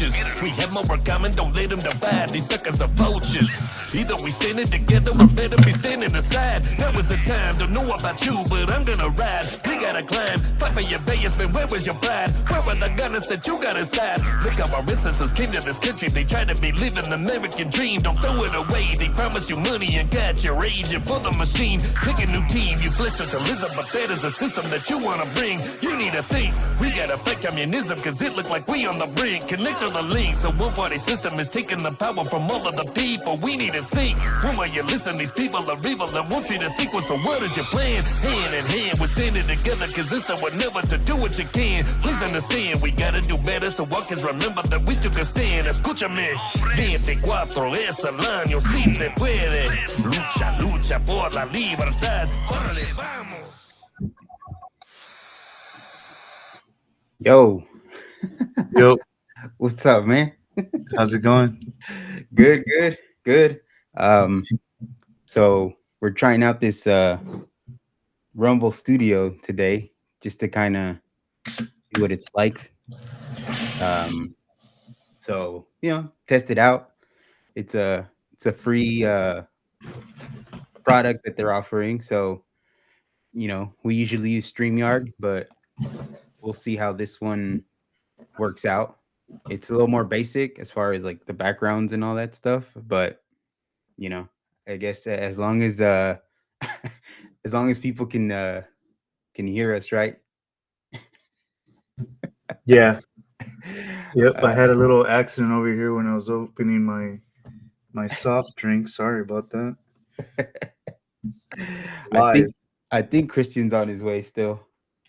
approaches. We have more in common, don't let them divide. These suckers are vultures. Either we standing together or better be standing aside. Now is the time, don't know about you, but I'm gonna ride. We gotta climb, fight for your Vegas, man, where was your pride? Where were the gunners that you got inside? Look how our ancestors came to this country. They tried to be living the American dream. Don't throw it away. They promise you money and got your agent for the machine. Pick a new team. You flesh to listen, but that is a system that you wanna bring. You need to think. We gotta fight communism, cause it look like we on the brink. Connect on the links. So one party system is taking the power from all of the people. We need to think. When will you listen? These people are evil and want you to sequel. So what is your plan? Hand in hand, we're standing together, cause it's the one never to do what you can. Please understand, we gotta do better so walkers remember that we took a stand. Escúchame, 24 es el año, si se puede. Lucha, lucha por la libertad. Órale, vamos. Yo. Yo. What's up, man? How's it going? Good. So we're trying out this Rumble Studio today just to kind of see what it's like. So test it out. It's a free product that they're offering. So we usually use StreamYard, but we'll see how this one works out. It's a little more basic as far as like the backgrounds and all that stuff, but I guess as long as as long as people can hear us, right? Yeah. Yep. I had a little accident over here when I was opening my soft drink. Sorry about that. I think Christian's on his way still.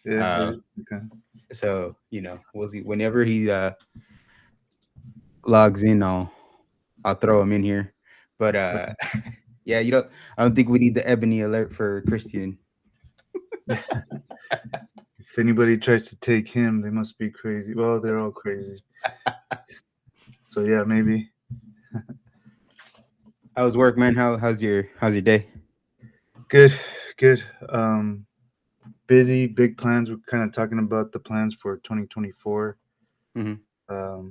Yeah. Okay. So we'll see. Whenever he logs in, I'll throw him in here. But yeah, I don't think we need the ebony alert for Christian. If anybody tries to take him, they must be crazy. Well, they're all crazy. So yeah, maybe. How's work, man? How's your day? Good. Busy, big plans. We're kind of talking about the plans for 2024. Mm-hmm.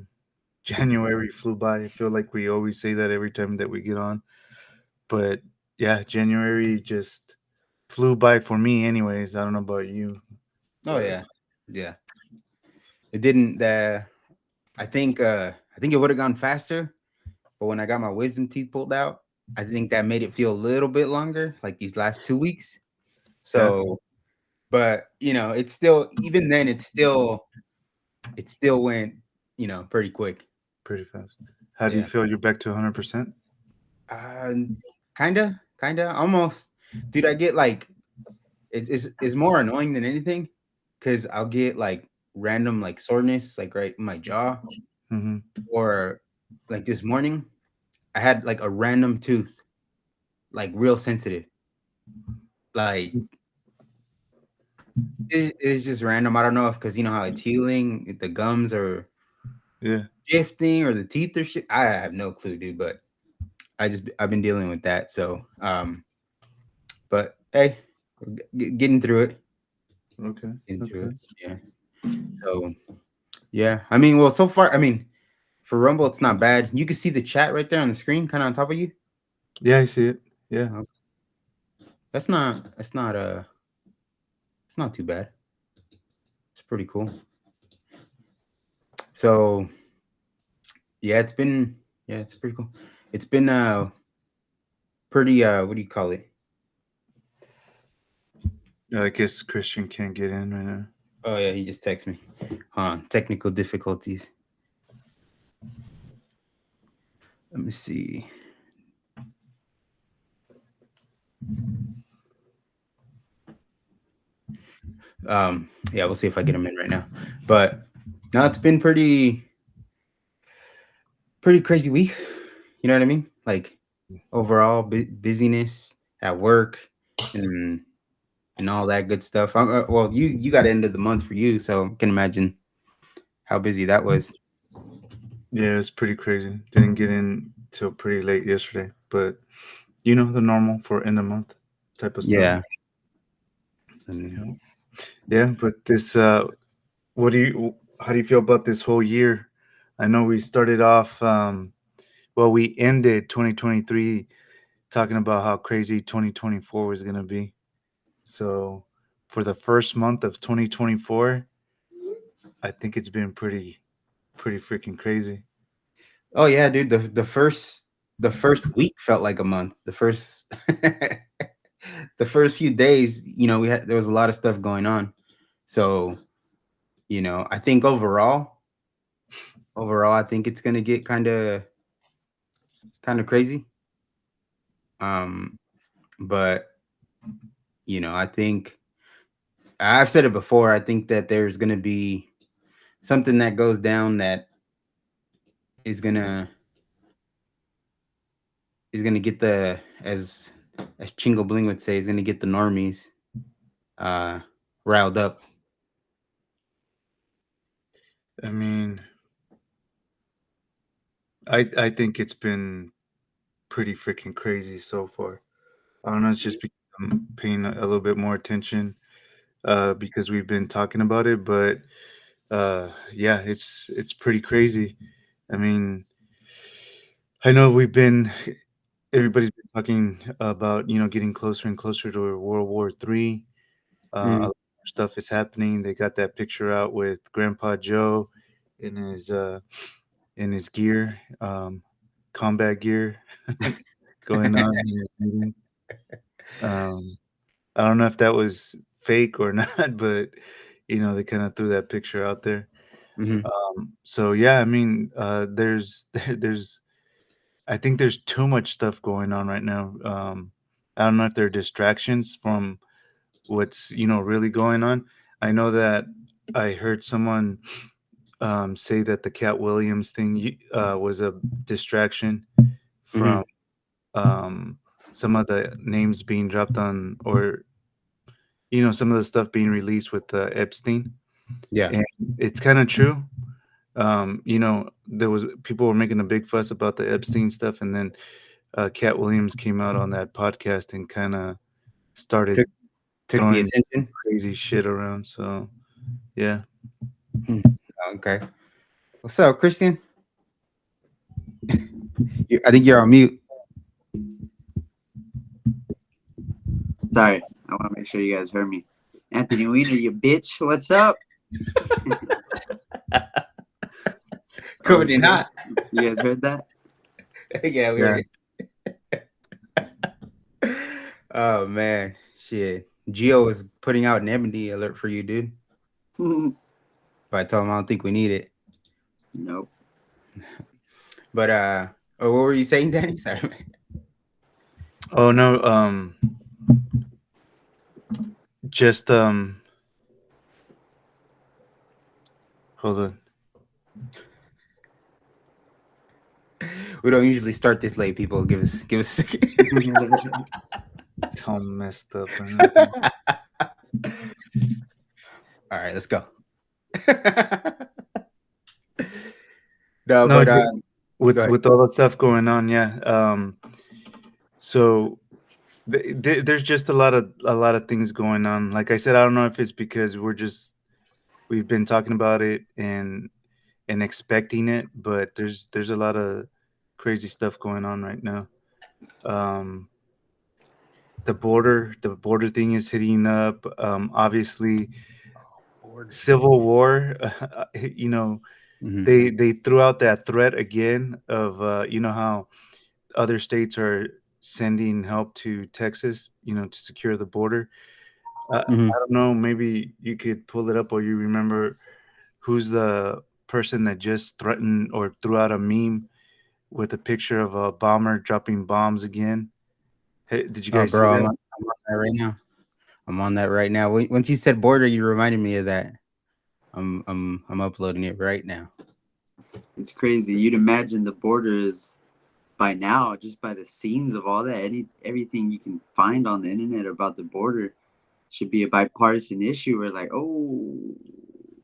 January flew by. I feel like we always say that every time that we get on. But yeah, January just flew by for me anyways. I don't know about you. Oh yeah. It didn't I think it would have gone faster, but when I got my wisdom teeth pulled out, I think that made it feel a little bit longer, like these last 2 weeks. So but it's still, even then it still went pretty quick. Pretty fast. How do you feel? You're back to 100%? Kinda, almost. Dude, I get like it's more annoying than anything because I'll get like random like soreness like right in my jaw. Mm-hmm. Or like this morning I had like a random tooth, like real sensitive, like it's just random. I don't know if because how it's healing, if the gums are shifting or the teeth are shit. I have no clue, dude, but I've been dealing with that. So but hey, getting through it. Okay. It. Yeah. So yeah, I mean, well, so far, I mean, for Rumble, it's not bad. You can see the chat right there on the screen, kind of on top of you. Yeah, I see it. Yeah. It's not too bad. It's pretty cool. So yeah, it's pretty cool. It's been pretty what do you call it? I guess Christian can't get in right now. Oh yeah, he just texted me. Technical difficulties. Let me see. Yeah, we'll see if I get him in right now. But no, it's been pretty crazy week. You know what I mean? Like overall busyness at work and all that good stuff. Well, you got end of the month for you, so I can imagine how busy that was. Yeah, it's pretty crazy. Didn't get in till pretty late yesterday, but the normal for end of month type of stuff. Yeah. Yeah, but this how do you feel about this whole year? I know we started off. Well, we ended 2023 talking about how crazy 2024 was gonna be. So for the first month of 2024, I think it's been pretty freaking crazy. Oh yeah, dude. The first week felt like a month. The first the first few days, there was a lot of stuff going on. So, I think overall, I think it's gonna get kind of crazy. Um, but I think I've said it before. I think that there's gonna be something that goes down that is gonna get the as Chingo Bling would say, is gonna get the normies uh riled up. I mean, I think it's been pretty freaking crazy so far. I don't know. It's just because I'm paying a little bit more attention because we've been talking about it. But yeah, it's pretty crazy. I mean, I know everybody's been talking about getting closer and closer to World War III. A lot Mhm. more stuff is happening. They got that picture out with Grandpa Joe in his gear, combat gear, going on in his meeting. Um, I don't know if that was fake or not, but they kind of threw that picture out there. Mhm. So yeah, I mean, there's I think there's too much stuff going on right now. I don't know if there are distractions from what's really going on. I know that I heard someone say that the Cat Williams thing was a distraction from Mhm. um, some of the names being dropped on, or some of the stuff being released with Epstein, Yeah. and it's kind of true. There was people were making a big fuss about the Epstein stuff, and then Cat Williams came out on that podcast and kind of started Took took the throwing attention. crazy shit around. So yeah. Hmm. Okay. What's up, Christian? I think you're on mute. Sorry, I want to make sure you guys heard me. Anthony Weiner, you bitch. What's up? Coming in Okay. hot. You guys heard that? Yeah, we Yeah. heard it. Oh man, shit. Gio was putting out an enmity alert for you, dude. But I told him I don't think we need it. Nope. But oh, what were you saying, Danny? Sorry, man. Oh no. Just hold on. We don't usually start this late. People give us a second. It's all messed up right now. All right, let's go. No, No, but just go ahead. with all that stuff going on, yeah. So there's just a lot of things going on. Like I said, I don't know if it's because we've been talking about it and expecting it, but there's a lot of crazy stuff going on right now. Um, the border thing is hitting up. Obviously, Border. civil war. Hmm. They threw out that threat again of how other states are sending help to Texas, to secure the border. Hmm. I don't know. Maybe you could pull it up, or you remember who's the person that just threatened or threw out a meme with a picture of a bomber dropping bombs again. Hey, did you Oh, guys see bro, that? I'm on that right now. I'm on that right now. Once you said border, you reminded me of that. I'm uploading it right now. It's crazy. You'd imagine the border is by now, just by the scenes of all that, everything you can find on the internet about the border should be a bipartisan issue. We're like, oh,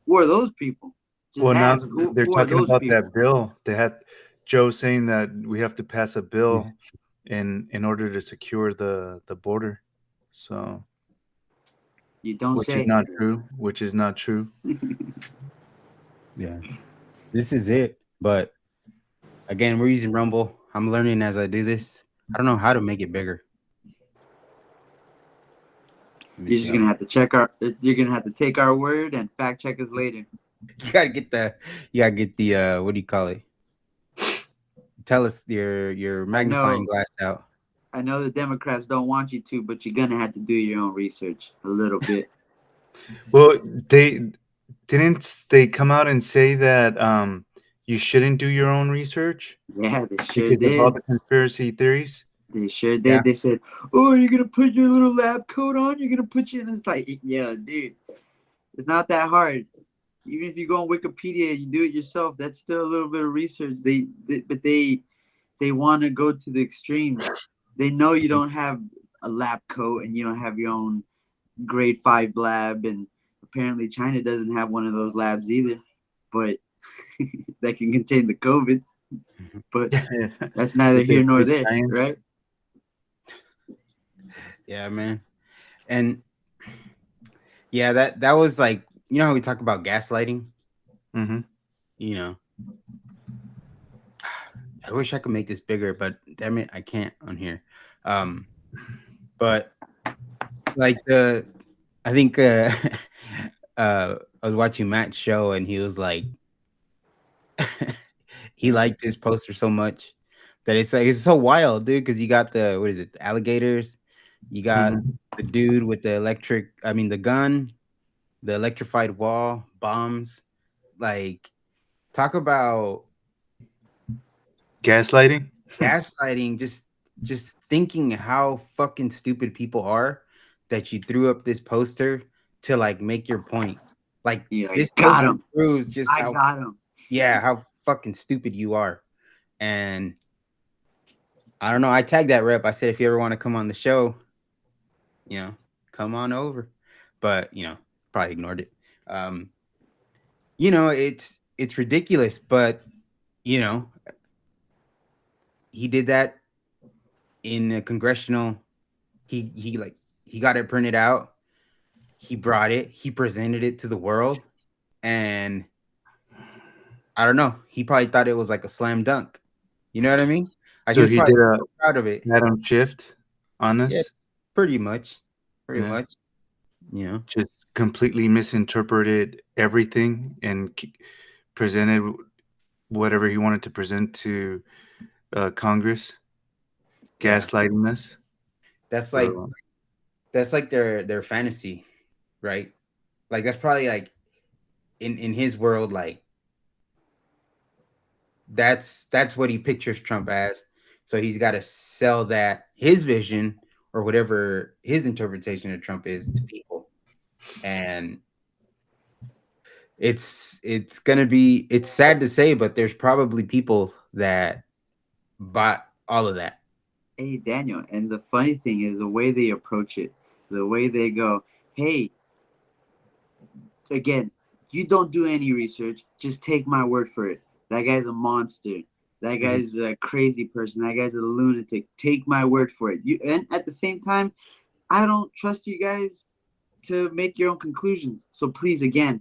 who are those people? Just Well, now ask they're who are talking those about people? that bill. They had Joe saying that we have to pass a Yes. bill in order to secure the border. So, You don't which is say. not true. Which is not true. Yeah. This is it. But again, we're using Rumble. I'm learning as I do this. I don't know how to make it bigger. Let me You're see just how. gonna have to check our. You're gonna have to take our word and fact check us later. You gotta get the. You gotta get the. What do you call it? Tell us your I magnifying know. glass out. I know the Democrats don't want you to, but you're gonna have to do your own research a little bit. Well, they come out and say that you shouldn't do your own research Yeah, they sure because of all did. the conspiracy theories. They sure Yeah. did. They said, "Oh, you're gonna put your little lab coat on. You're gonna put you." And it's like, yeah, dude, it's not that hard. Even if you go on Wikipedia, you do it yourself. That's still a little bit of research. But they want to go to the extreme. They know you don't have a lab coat and you don't have your own grade 5 lab, and apparently China doesn't have one of those labs either. But that can contain the COVID. But that's neither With their here nor fake there, science. right? Yeah, man. And yeah, that was like, you know how we talk about gaslighting. Mhm. You know, I wish I could make this bigger, but damn it, I can't on here. But like I think I was watching Matt's show and he was like, he liked this poster so much that it's like it's so wild, dude. Because you got the what is it, the alligators, you got Mhm. the dude with the the gun, the electrified wall, bombs. Like, talk about Gaslighting. gaslighting. Just thinking how fucking stupid people are that you threw up this poster to like make your point. Like, You're this like, got poster him. proves just I got him. how fucking stupid you are. And I don't know. I tagged that rep. I said, if you ever want to come on the show, you know, come on over. But probably ignored it. Um, it's ridiculous, but you know, he did that in a congressional. He got it printed out. He brought it. He presented it to the world, and I don't know. He probably thought it was like a slam dunk. You know what I mean? Like, he So was he probably did a so proud of it. Adam shift on Yeah, us. pretty much. Pretty Yeah. much. You know. Just completely misinterpreted everything and presented whatever he wanted to present to Congress, Yeah. gaslighting us. That's like So their fantasy, right? Like, that's probably like in his world, like that's what he pictures Trump as. So he's got to sell that his vision or whatever his interpretation of Trump is to people. And it's sad to say, but there's probably people that bought all of that. Hey, Daniel. And the funny thing is the way they approach it, the way they go, hey, again, you don't do any research. Just take my word for it. That guy's a monster. That Mhm. guy's a crazy person. That guy's a lunatic. Take my word for it. And at the same time, I don't trust you guys to make your own conclusions. So please, again,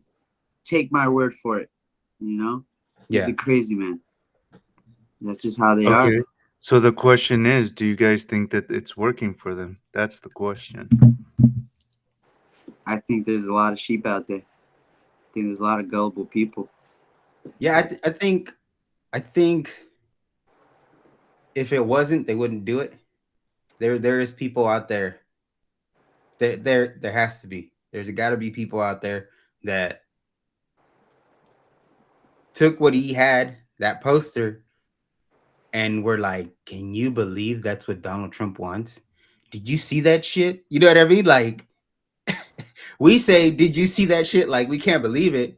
take my word for it. He's Yeah. a crazy man. That's just how they are. okay. So the question is, do you guys think that it's working for them? That's the question. I think there's a lot of sheep out there. I think there's a lot of gullible people. Yeah, I think if it wasn't, they wouldn't do it. There is people out there. There has to be. There's got to be people out there that took what he had, that poster, and were like, "Can you believe that's what Donald Trump wants? Did you see that shit?" You know what I mean? Like, we say, "Did you see that shit?" Like, we can't believe it.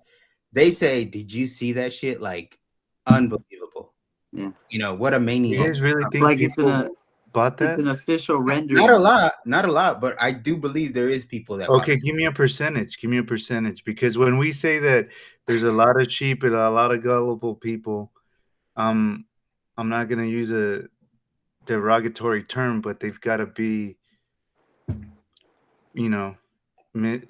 They say, "Did you see that shit?" Like, unbelievable. Yeah. What a You maniac. guys really think Like it's people bought it's that? an official Not a rendering. lot, not a lot, but I do believe there is people that bought Okay, it. give me a percentage. Give me a percentage. Because when we say that there's a lot of sheep and a lot of gullible people, um, I'm not gonna use a derogatory term, but they've got to be, you know, mi-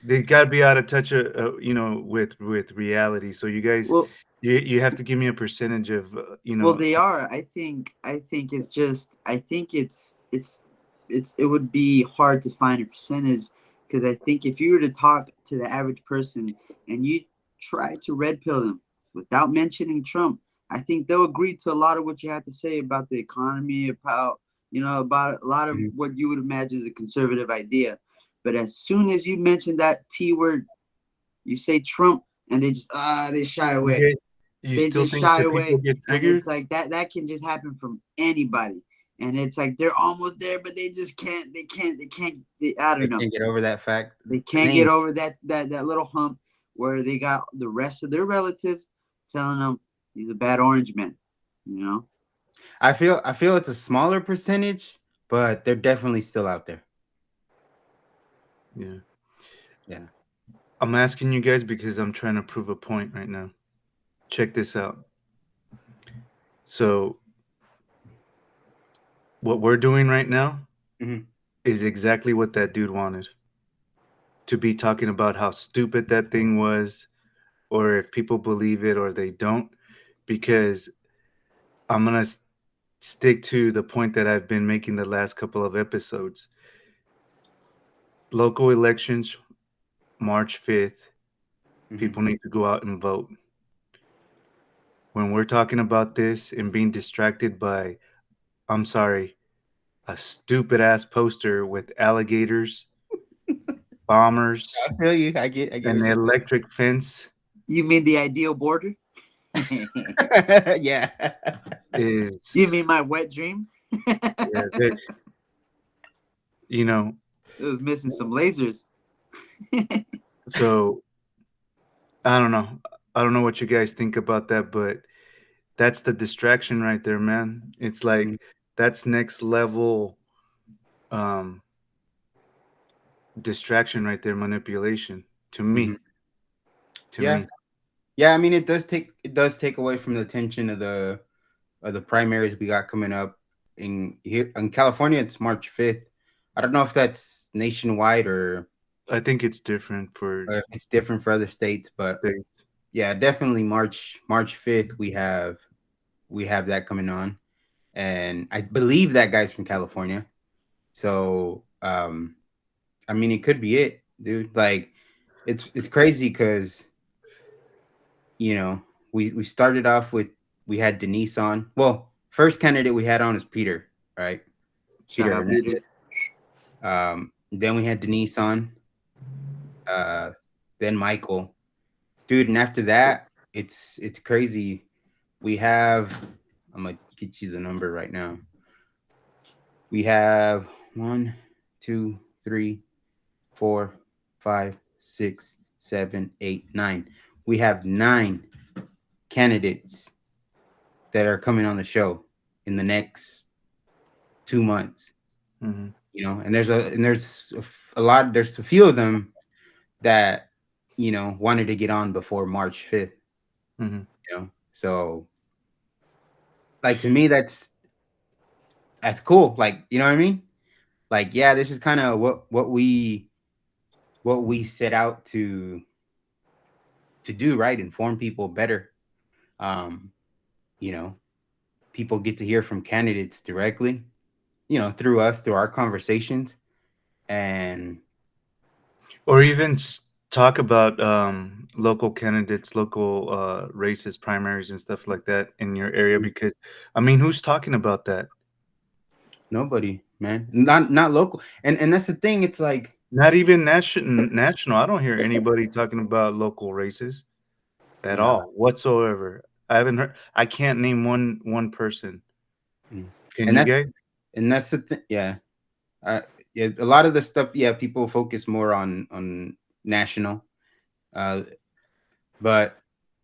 they got to be out of touch, with reality. So you guys, Well, You have to give me a percentage of Well, they are. I think it's just. I think it's. It would be hard to find a percentage because I think if you were to talk to the average person and you try to red pill them without mentioning Trump, I think they'll agree to a lot of what you have to say about the economy, about about a lot of Mhm. what you would imagine is a conservative idea. But as soon as you mention that T word, you say Trump, and they just they shy you away. guys, you They still just think shy that people away, get and triggered? it's like that can just happen from anybody. And it's like they're almost there, but they just can't. I They don't know. can't get over that fact. They The can't get name. over that little hump where they got the rest of their relatives telling them he's a bad orange man. You know. I feel it's a smaller percentage, but they're definitely still out there. Yeah. Yeah. I'm asking you guys because I'm trying to prove a point right now. Check this out. So, what we're doing right now Mhm. is exactly what that dude wanted, to be talking about how stupid that thing was, or if people believe it or they don't, because I'm going to stick to the point that I've been making the last couple of episodes. Local elections, March 5th, Mhm. people need to go out and vote. When we're talking about this and being distracted by, I'm sorry, a stupid ass poster with alligators, bombers, I feel you. I get an what you're electric fence You mean the ideal border? saying. Yeah. is, You mean my wet dream? yeah, that, you know, It was missing some lasers. so I don't know. I don't know what you guys think about that, but that's the distraction right there, man. It's Mhm. like that's next level um distraction right there, manipulation to Mhm. me. To Yeah. me. Yeah, I mean it does take away from the tension of the primaries we got coming up in California. It's March 5th. I don't know if that's nationwide I think it's different for or if it's different for other states, but states. yeah, definitely March 5th we have that coming on. And I believe that guy's from California. So I mean it could be it, dude. Like it's crazy because you know, we started off with we had Denise on. Well, first candidate we had on is Peter, right? Shout Peter out Peter. Hernandez. Then we had Denise on. Uh, then Michael, dude, and after that, it's crazy. We have. I'm gonna get you the number right now. We have one, two, three, four, five, six, seven, eight, nine. We have 9 candidates that are coming on the show in the next 2 months. Mm-hmm. And there's a lot. There's a few of them that wanted to get on before March 5th. Mm-hmm. So like to me, that's cool. Like you know what I mean? Like yeah, this is kind of what we set out to do, right? Inform people better. Um, you know, people get to hear from candidates directly. Through us, through our conversations, and Or even talk about local candidates, local races, primaries, and stuff like that in your area. Because I mean, who's talking about that? nobody, man, not local, and that's the thing. It's like, Not even national. I don't hear anybody talking about local races at yeah, all whatsoever. I haven't heard. I can't name one person. mm. Can and you that's guys? and that's the thing. Yeah, yeah, a lot of the stuff. Yeah, people focus more on national, uh, but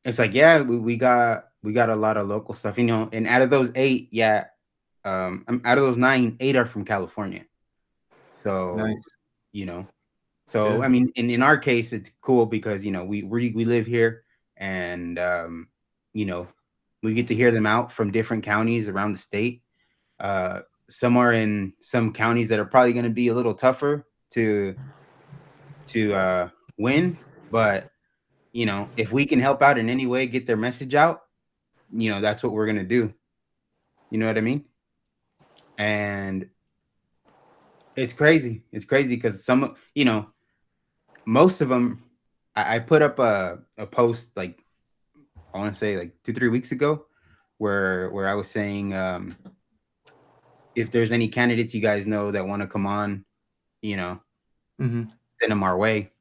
it's like, yeah, we got a lot of local stuff, and out of those 8, yeah, out of those 9, 8 are from California. So, Nice. you know, so Yeah. I mean, in our case, it's cool because we live here, and you know, we get to hear them out from different counties around the state. Uh, some are in some counties that are probably going to be a little tougher to win, but if we can help out in any way, get their message out, that's what we're gonna do. You know what I mean? And it's crazy. It's crazy because most of them. I put up a post like I want to say like 2 3 weeks ago, where I was saying if there's any candidates you guys know that want to come on, you know, Mm-hmm. send them our way.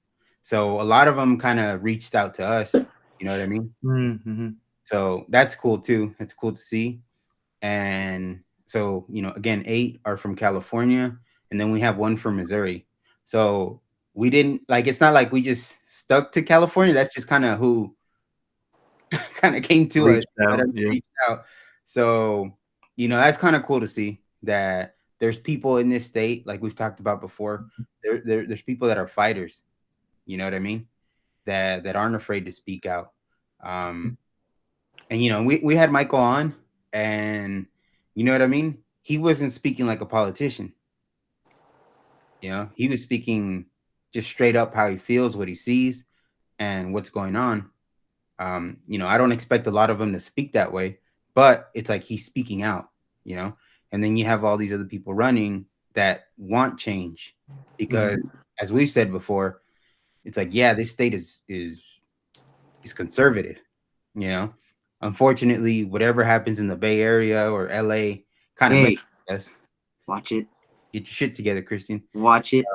So a lot of them kind of reached out to us. You know what I mean? Mm-hmm. So that's cool too. It's cool to see. And so, again, 8 are from California, and then we have one from Missouri. So we didn't like it's not like we just stuck to California. That's just kind of who kind of came to us, Reached out. Yeah. reached out. So, that's kind of cool to see that there's people in this state, like we've talked about before. There's people that are fighters, you know what I mean? That aren't afraid to speak out. And we had Michael on, and you know what I mean? He wasn't speaking like a politician. He was speaking just straight up how he feels, what he sees, and what's going on. I don't expect a lot of them to speak that way, but it's like he's speaking out, you know. And then you have all these other people running that want change, because as we've said before, it's like, yeah, this state is conservative, you know. Unfortunately, whatever happens in the Bay Area or LA kind of Hey, makes us watch it. get your shit together, Christian. Watch it.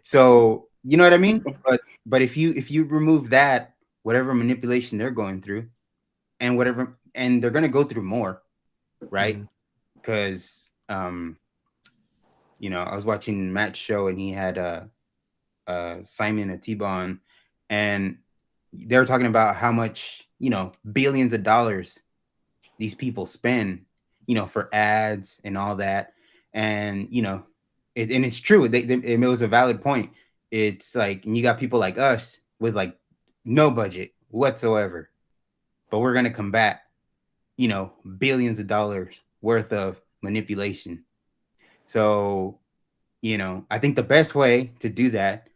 So you know what I mean? But if you remove that, whatever manipulation they're going through, and they're gonna go through more, right? Mm-hmm. Because I was watching Matt's show, and he had Simon Atiba on, and they were talking about how much billions of dollars these people spend, for ads and all that, and and it's true. It was a valid point. It's like, and you got people like us with like no budget whatsoever, but we're gonna combat, billions of dollars worth of manipulation. So, I think the best way to do that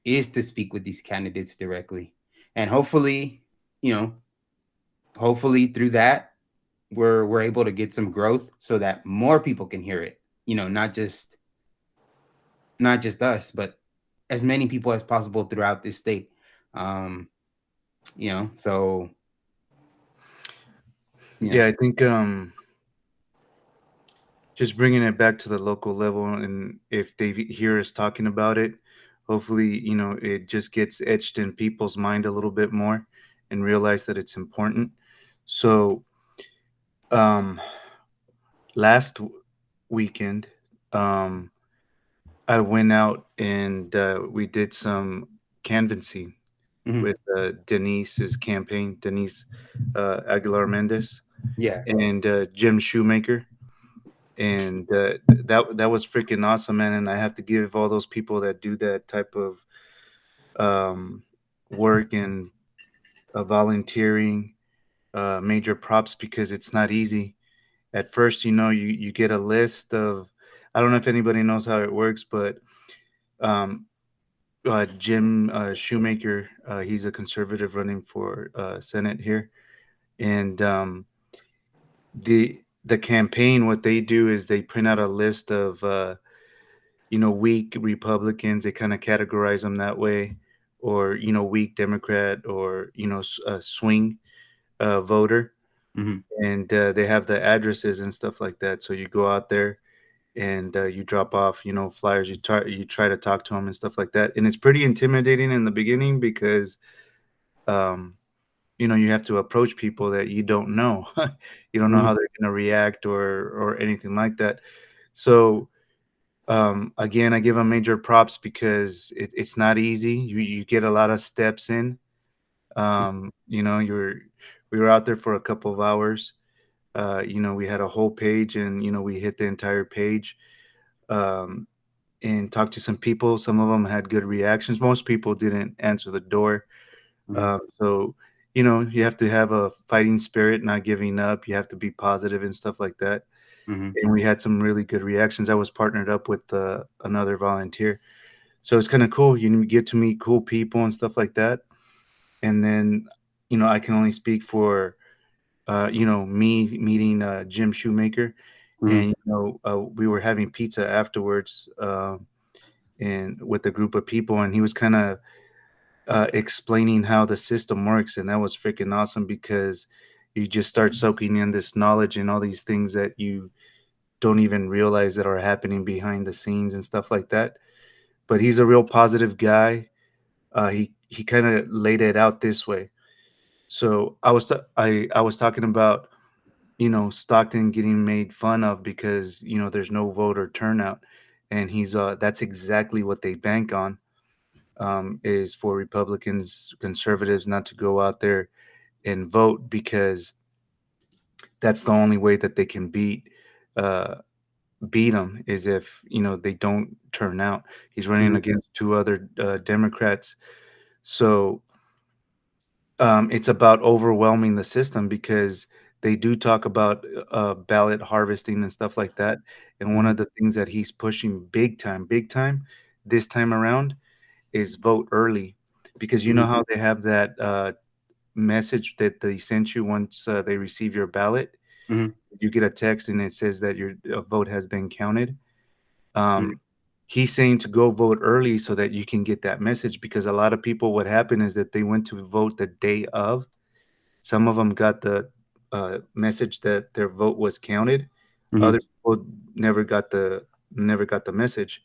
is to speak with these candidates directly, and you know, hopefully through that we're able to get some growth so that more people can hear it. Not just us, but as many people as possible throughout this state. Um, so Yeah, I think just bringing it back to the local level, and if they hear us talking about it, hopefully, it just gets etched in people's mind a little bit more and realize that it's important. So, um, last weekend, um, I went out and we did some canvassing mhm. with Denise's campaign, Denise Aguilar Mendez, Yeah. and Jim Shoemaker. And that was freaking awesome, man. And I have to give all those people that do that type of um, work and volunteering major props, because it's not easy. At first, you get a list of, I don't know if anybody knows how it works, but um, Jim Shoemaker, he's a conservative running for Senate here, and the campaign, what they do is they print out a list of weak Republicans. They kind of categorize them that way, or weak Democrat, or a swing voter, Hmm. and they have the addresses and stuff like that. So you go out there and you drop off flyers. You try to talk to them and stuff like that, and it's pretty intimidating in the beginning because um, you have to approach people that you don't know. You don't know Hmm. how they're going to react or anything like that. So again, I give them major props because it's not easy. You get a lot of steps in. We were out there for a couple of hours. We had a whole page, and we hit the entire page, um, and talked to some people. Some of them had good reactions. Most people didn't answer the door. Hmm. So you have to have a fighting spirit, not giving up. You have to be positive and stuff like that. Hmm. And we had some really good reactions. I was partnered up with another volunteer, so it's kind of cool. You get to meet cool people and stuff like that. and then I can only speak for me meeting Jim Shoemaker, Mhm. and we were having pizza afterwards, and with a group of people, and he was kind of explaining how the system works, and that was freaking awesome because you just start soaking in this knowledge and all these things that you don't even realize that are happening behind the scenes and stuff like that. But he's a real positive guy. He kind of laid it out this way. So I was talking about Stockton getting made fun of because there's no voter turnout, and he's that's exactly what they bank on, is for Republicans, conservatives not to go out there and vote because that's the only way that they can uh, beat him is if they don't turn out. He's running Mhm. against two other Democrats, so it's about overwhelming the system because they do talk about ballot harvesting and stuff like that. And one Mhm. of the things that he's pushing big time, this time around is vote early, because you know Mhm. how they have that message that they sent you once they receive your ballot. Mhm. You get a text and it says that your vote has been counted. Mhm. Um, he's saying to go vote early so that you can get that message, because a lot of people, what happened is that they went to vote the day of. Some of them got the message that their vote was counted. Mhm. Other people never got the message.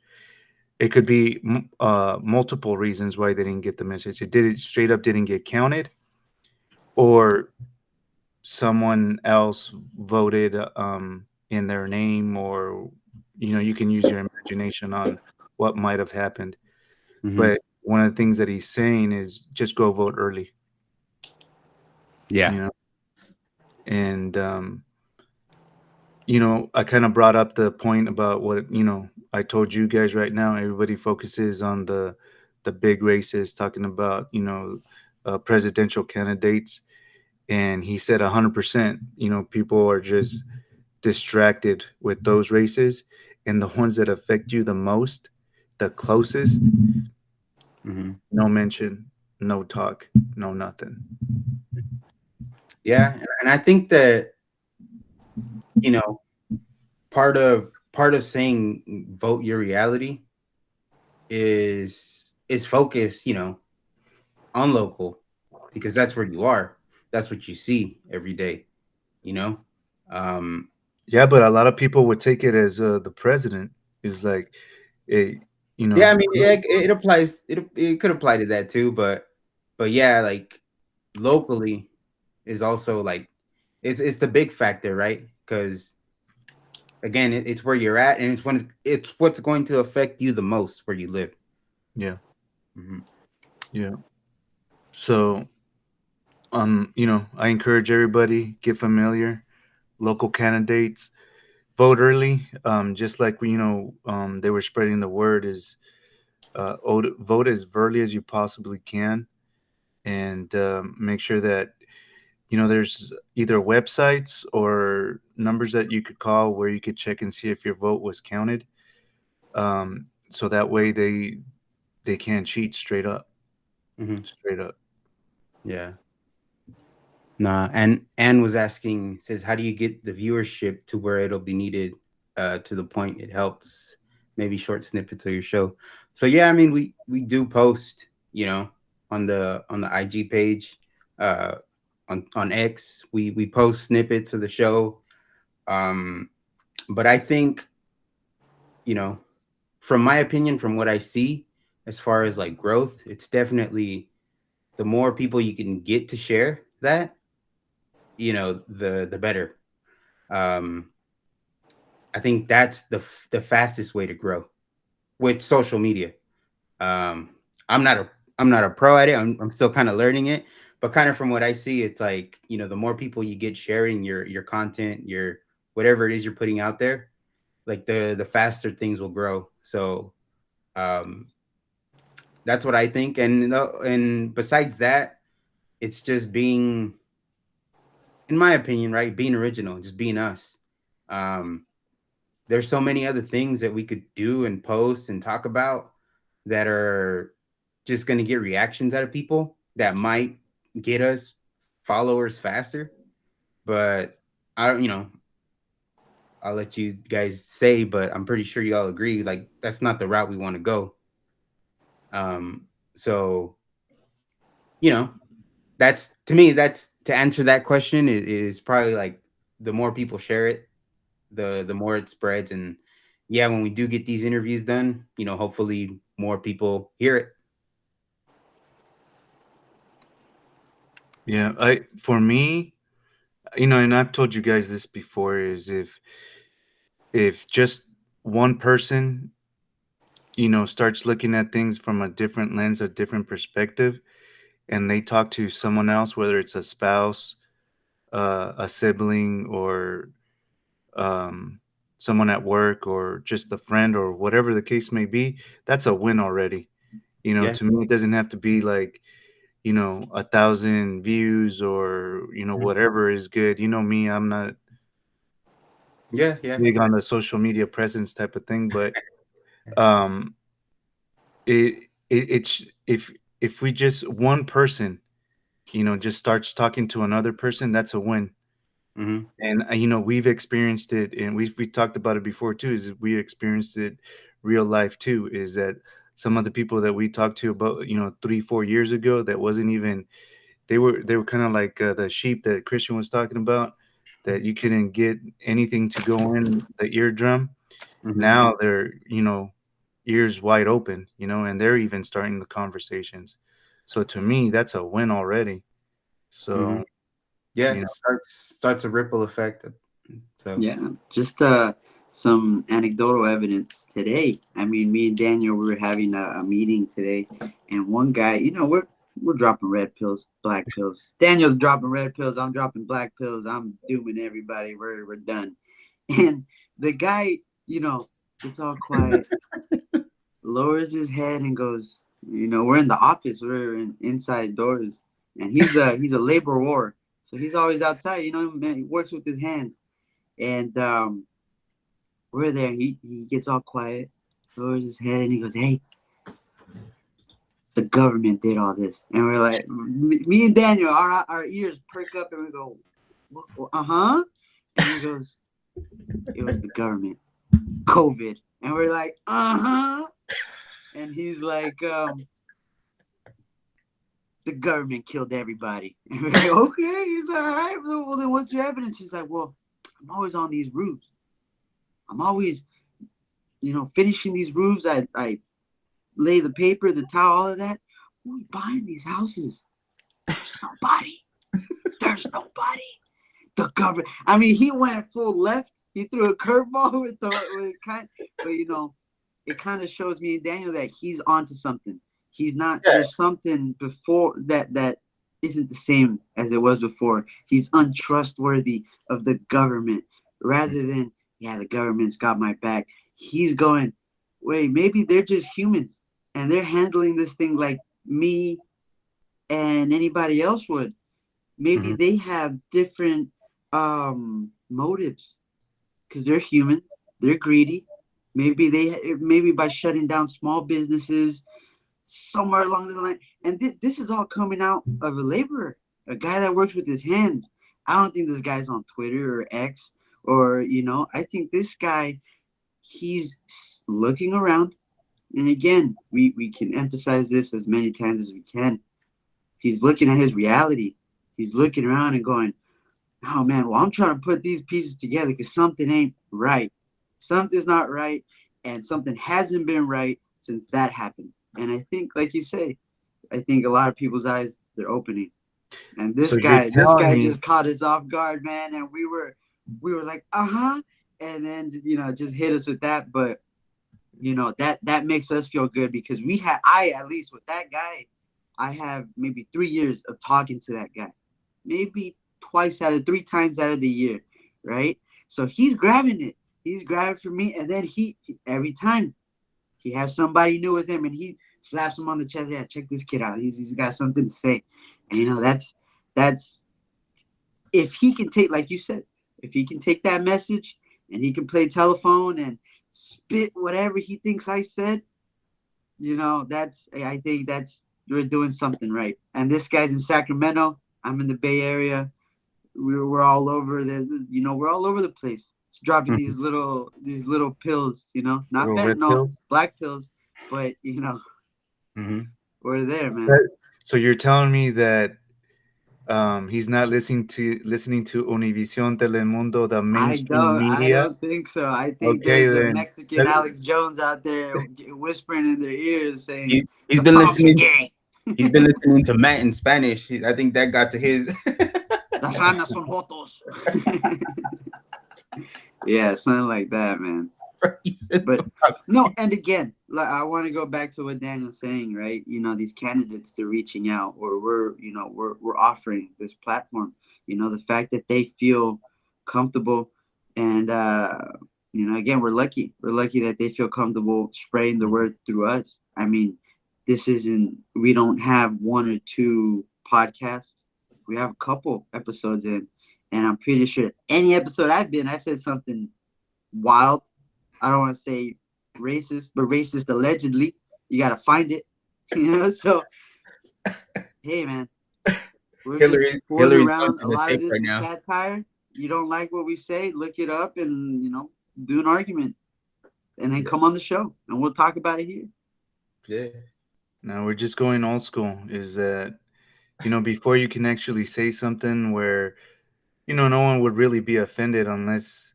It could be multiple reasons why they didn't get the message. It straight up didn't get counted, or someone else voted in their name, or you can use your imagination on what might have happened. Mhm. But one of the things that he's saying is just go vote early, Yeah. you know, and I kind of brought up the point about what, I told you guys right now. Everybody focuses on the big races, talking about, presidential candidates. And he said 100%, people are just distracted with those races. And the ones that affect you the most, the closest, Mhm. no mention, no talk, no nothing. Yeah, and I think that you know part of saying vote your reality is focus, on local, because that's where you are. That's what you see every day, you know. Um, Yeah, but a lot of people would take it as the president is like, a, yeah, I mean, it applies. It could apply to that too, but yeah, like locally is also like it's the big factor, right? Because again, it's where you're at, and it's what's going to affect you the most where you live. yeah, Hmm. yeah. So, I encourage everybody get familiar, local candidates, vote early. Just like they were spreading the word is vote as early as you possibly can, and make sure that there's either websites or numbers that you could call where you could check and see if your vote was counted. So that way they can't cheat straight up, Hmm. straight up. Yeah. Nah, and Anne was asking, says, how do you get the viewership to where it'll be needed to the point it helps maybe short snippets of your show? So yeah, I mean we do post, on the IG page, uh on X, we post snippets of the show. Um, but I think, you know, from my opinion, from what I see as far as like growth, it's definitely the more people you can get to share that, the better. Um, I think that's the fastest way to grow with social media. Um, I'm not a I'm not a pro at it. I'm still kind of learning it, but kind of from what I see, it's like the more people you get sharing your content, your whatever it is you're putting out there, like the faster things will grow. So um, that's what I think. And besides that, it's just being, in my opinion, right, being original, just being us. Um, there's so many other things that we could do and post and talk about that are just going to get reactions out of people that might get us followers faster. But I don't, I'll let you guys say, but I'm pretty sure you all agree. Like that's not the route we want to go. So you know, that's to me. That's to answer that question is probably like the more people share it, the more it spreads. And yeah, when we do get these interviews done, hopefully more people hear it. Yeah, for me, and I've told you guys this before, is if just one person, starts looking at things from a different lens, a different perspective, and they talk to someone else, whether it's a spouse, a sibling, or um, someone at work, or just a friend, or whatever the case may be, that's a win already. Yeah, To me, it doesn't have to be like, 1,000 views, or, mhm. whatever is good. Me, I'm not Yeah, yeah. big on the social media presence type of thing, but um, it's if we just one person, just starts talking to another person, that's a win. Hmm. And we've experienced it, and we talked about it before too. Is we experienced it real life too. Is that some of the people that we talked to about 3-4 years ago, that wasn't even, they were kind of like the sheep that Christian was talking about, that you couldn't get anything to go in the eardrum. Hmm. Now they're ears wide open, and they're even starting the conversations. So to me, that's a win already. Hmm. So Yeah, you it know, starts a ripple effect. So Yeah, just some anecdotal evidence today. I mean, me and Daniel, we were having a meeting today, and one guy, we're dropping red pills, black pills. Daniel's dropping red pills. I'm dropping black pills. I'm dooming everybody. We're done. And the guy, gets all quiet, lowers his head, and goes, we're in the office. We're inside doors, and he's a laborer, so he's always outside. Man, he works with his hands. And we're there. He gets all quiet, lowers his head, and he goes, "Hey, the government did all this." And we're like, me and Daniel, our ears perk up, and we go, "Uh huh." And he goes, "It was the government, COVID." And we're like, "Uh huh." And he's like, "The government killed everybody." And we're like, "Okay." He's all right. Well, then what's your evidence? He's like, "Well, I'm always on these roofs. I'm always, finishing these roofs. I lay the paper, the towel, all of that. Who's buying these houses? There's nobody. There's nobody. The government. I mean, he went full left. He threw a curveball with kind, but it kind of shows me and Daniel that he's onto something. He's not. yeah. There's something before that isn't the same as it was before. He's untrustworthy of the government rather than, yeah, the government's got my back. He's going, wait, maybe they're just humans and they're handling this thing like me and anybody else would. Maybe Hmm. they have different motives because they're human, they're greedy. Maybe by shutting down small businesses somewhere along the line. And this is all coming out of a laborer, a guy that works with his hands. I don't think this guy's on Twitter or X or, I think this guy, he's looking around. And again, we can emphasize this as many times as we can. He's looking at his reality. He's looking around and going, oh man, well, I'm trying to put these pieces together because something ain't right. Something's not right. And something hasn't been right since that happened. And I think, like you say, I think a lot of people's eyes, they're opening. And so this you're guy telling me, just caught us off guard, man. And we were like, uh-huh. And then, just hit us with that. But, that makes us feel good because at least with that guy, I have maybe 3 years of talking to that guy. Maybe three times out of the year, right? So he's grabbing it. He's grabbing for me. And then every time he has somebody new with him and he slaps him on the chest. Yeah, check this kid out. He's got something to say. And that's if he can take, like you said, if he can take that message and he can play telephone and spit whatever he thinks I said, I think we're doing something right. And this guy's in Sacramento. I'm in the Bay Area. We're all over we're all over the place. It's dropping these little pills, not Little red fentanyl, pill. black pills, but Mm-hmm. we're there, man. That- So you're telling me that he's not listening to Univision Telemundo, the mainstream I media. don't think so. I think Okay, there's a then. Mexican Alex Jones out there whispering in their ears saying He's the been Thompson listening. gang. He's been listening to Matt in Spanish. I think that got to his. Las ranas son jotos. Yeah, something like that, man. He said But the Fox. no, and again, like I want to go back to what Daniel's saying, right? These candidates they're reaching out, or we're offering this platform. The fact that they feel comfortable, and again, we're lucky. We're lucky that they feel comfortable spreading the word through us. I mean, we don't have one or two podcasts. We have a couple episodes in, and I'm pretty sure any episode I've said something wild. I don't want to say racist, but racist allegedly. You gotta find it, So, hey, man, we're just fooling Hillary's going around. A through the lot of tape this right is now. satire. You don't like what we say? Look it up and do an argument, and then come on the show, and we'll talk about it here. Yeah. Now we're just going old school. Is that before you can actually say something where no one would really be offended unless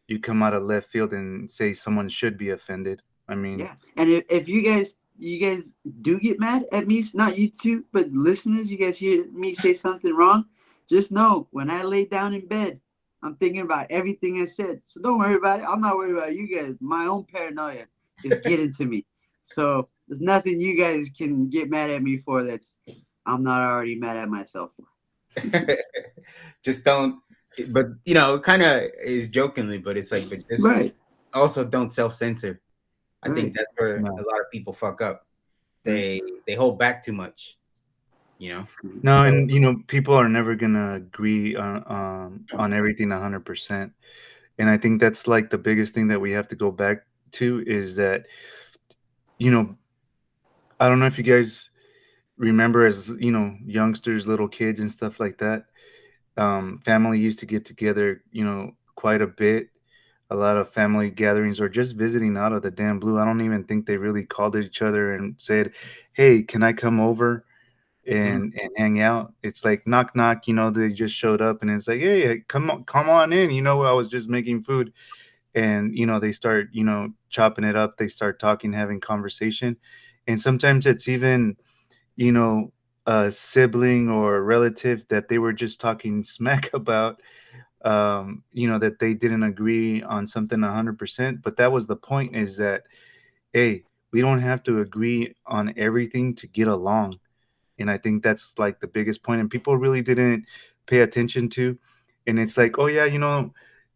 you come out of left field and say someone should be offended. I mean, Yeah, and if you guys do get mad at me, not you two, but listeners, you guys hear me say something wrong, just know when I lay down in bed, I'm thinking about everything I said. So don't worry about it. I'm not worried about you guys. My own paranoia is getting to me. So there's nothing you guys can get mad at me for I'm not already mad at myself for. Just don't. But kind of is jokingly, but it's like, but just Right. also don't self censor. I think Right. that's where no, a lot of people fuck up. They hold back too much. no, and people are never gonna agree on everything 100%, and I think that's like the biggest thing that we have to go back to is that you know I don't know if you guys remember as youngsters, little kids, and stuff like that. Family used to get together, quite a bit. A lot of family gatherings or just visiting out of the damn blue. I don't even think they really called each other and said, "Hey, can I come over and hang out?" It's like knock knock. They just showed up and it's like, "Hey, come on in." I was just making food, and they start chopping it up. They start talking, having conversation, and sometimes it's even you know a sibling or a relative that they were just talking smack about, that they didn't agree on something 100%. But that was the point, is that, hey, we don't have to agree on everything to get along. And I think that's like the biggest point. And people really didn't pay attention to. And it's like, oh, yeah,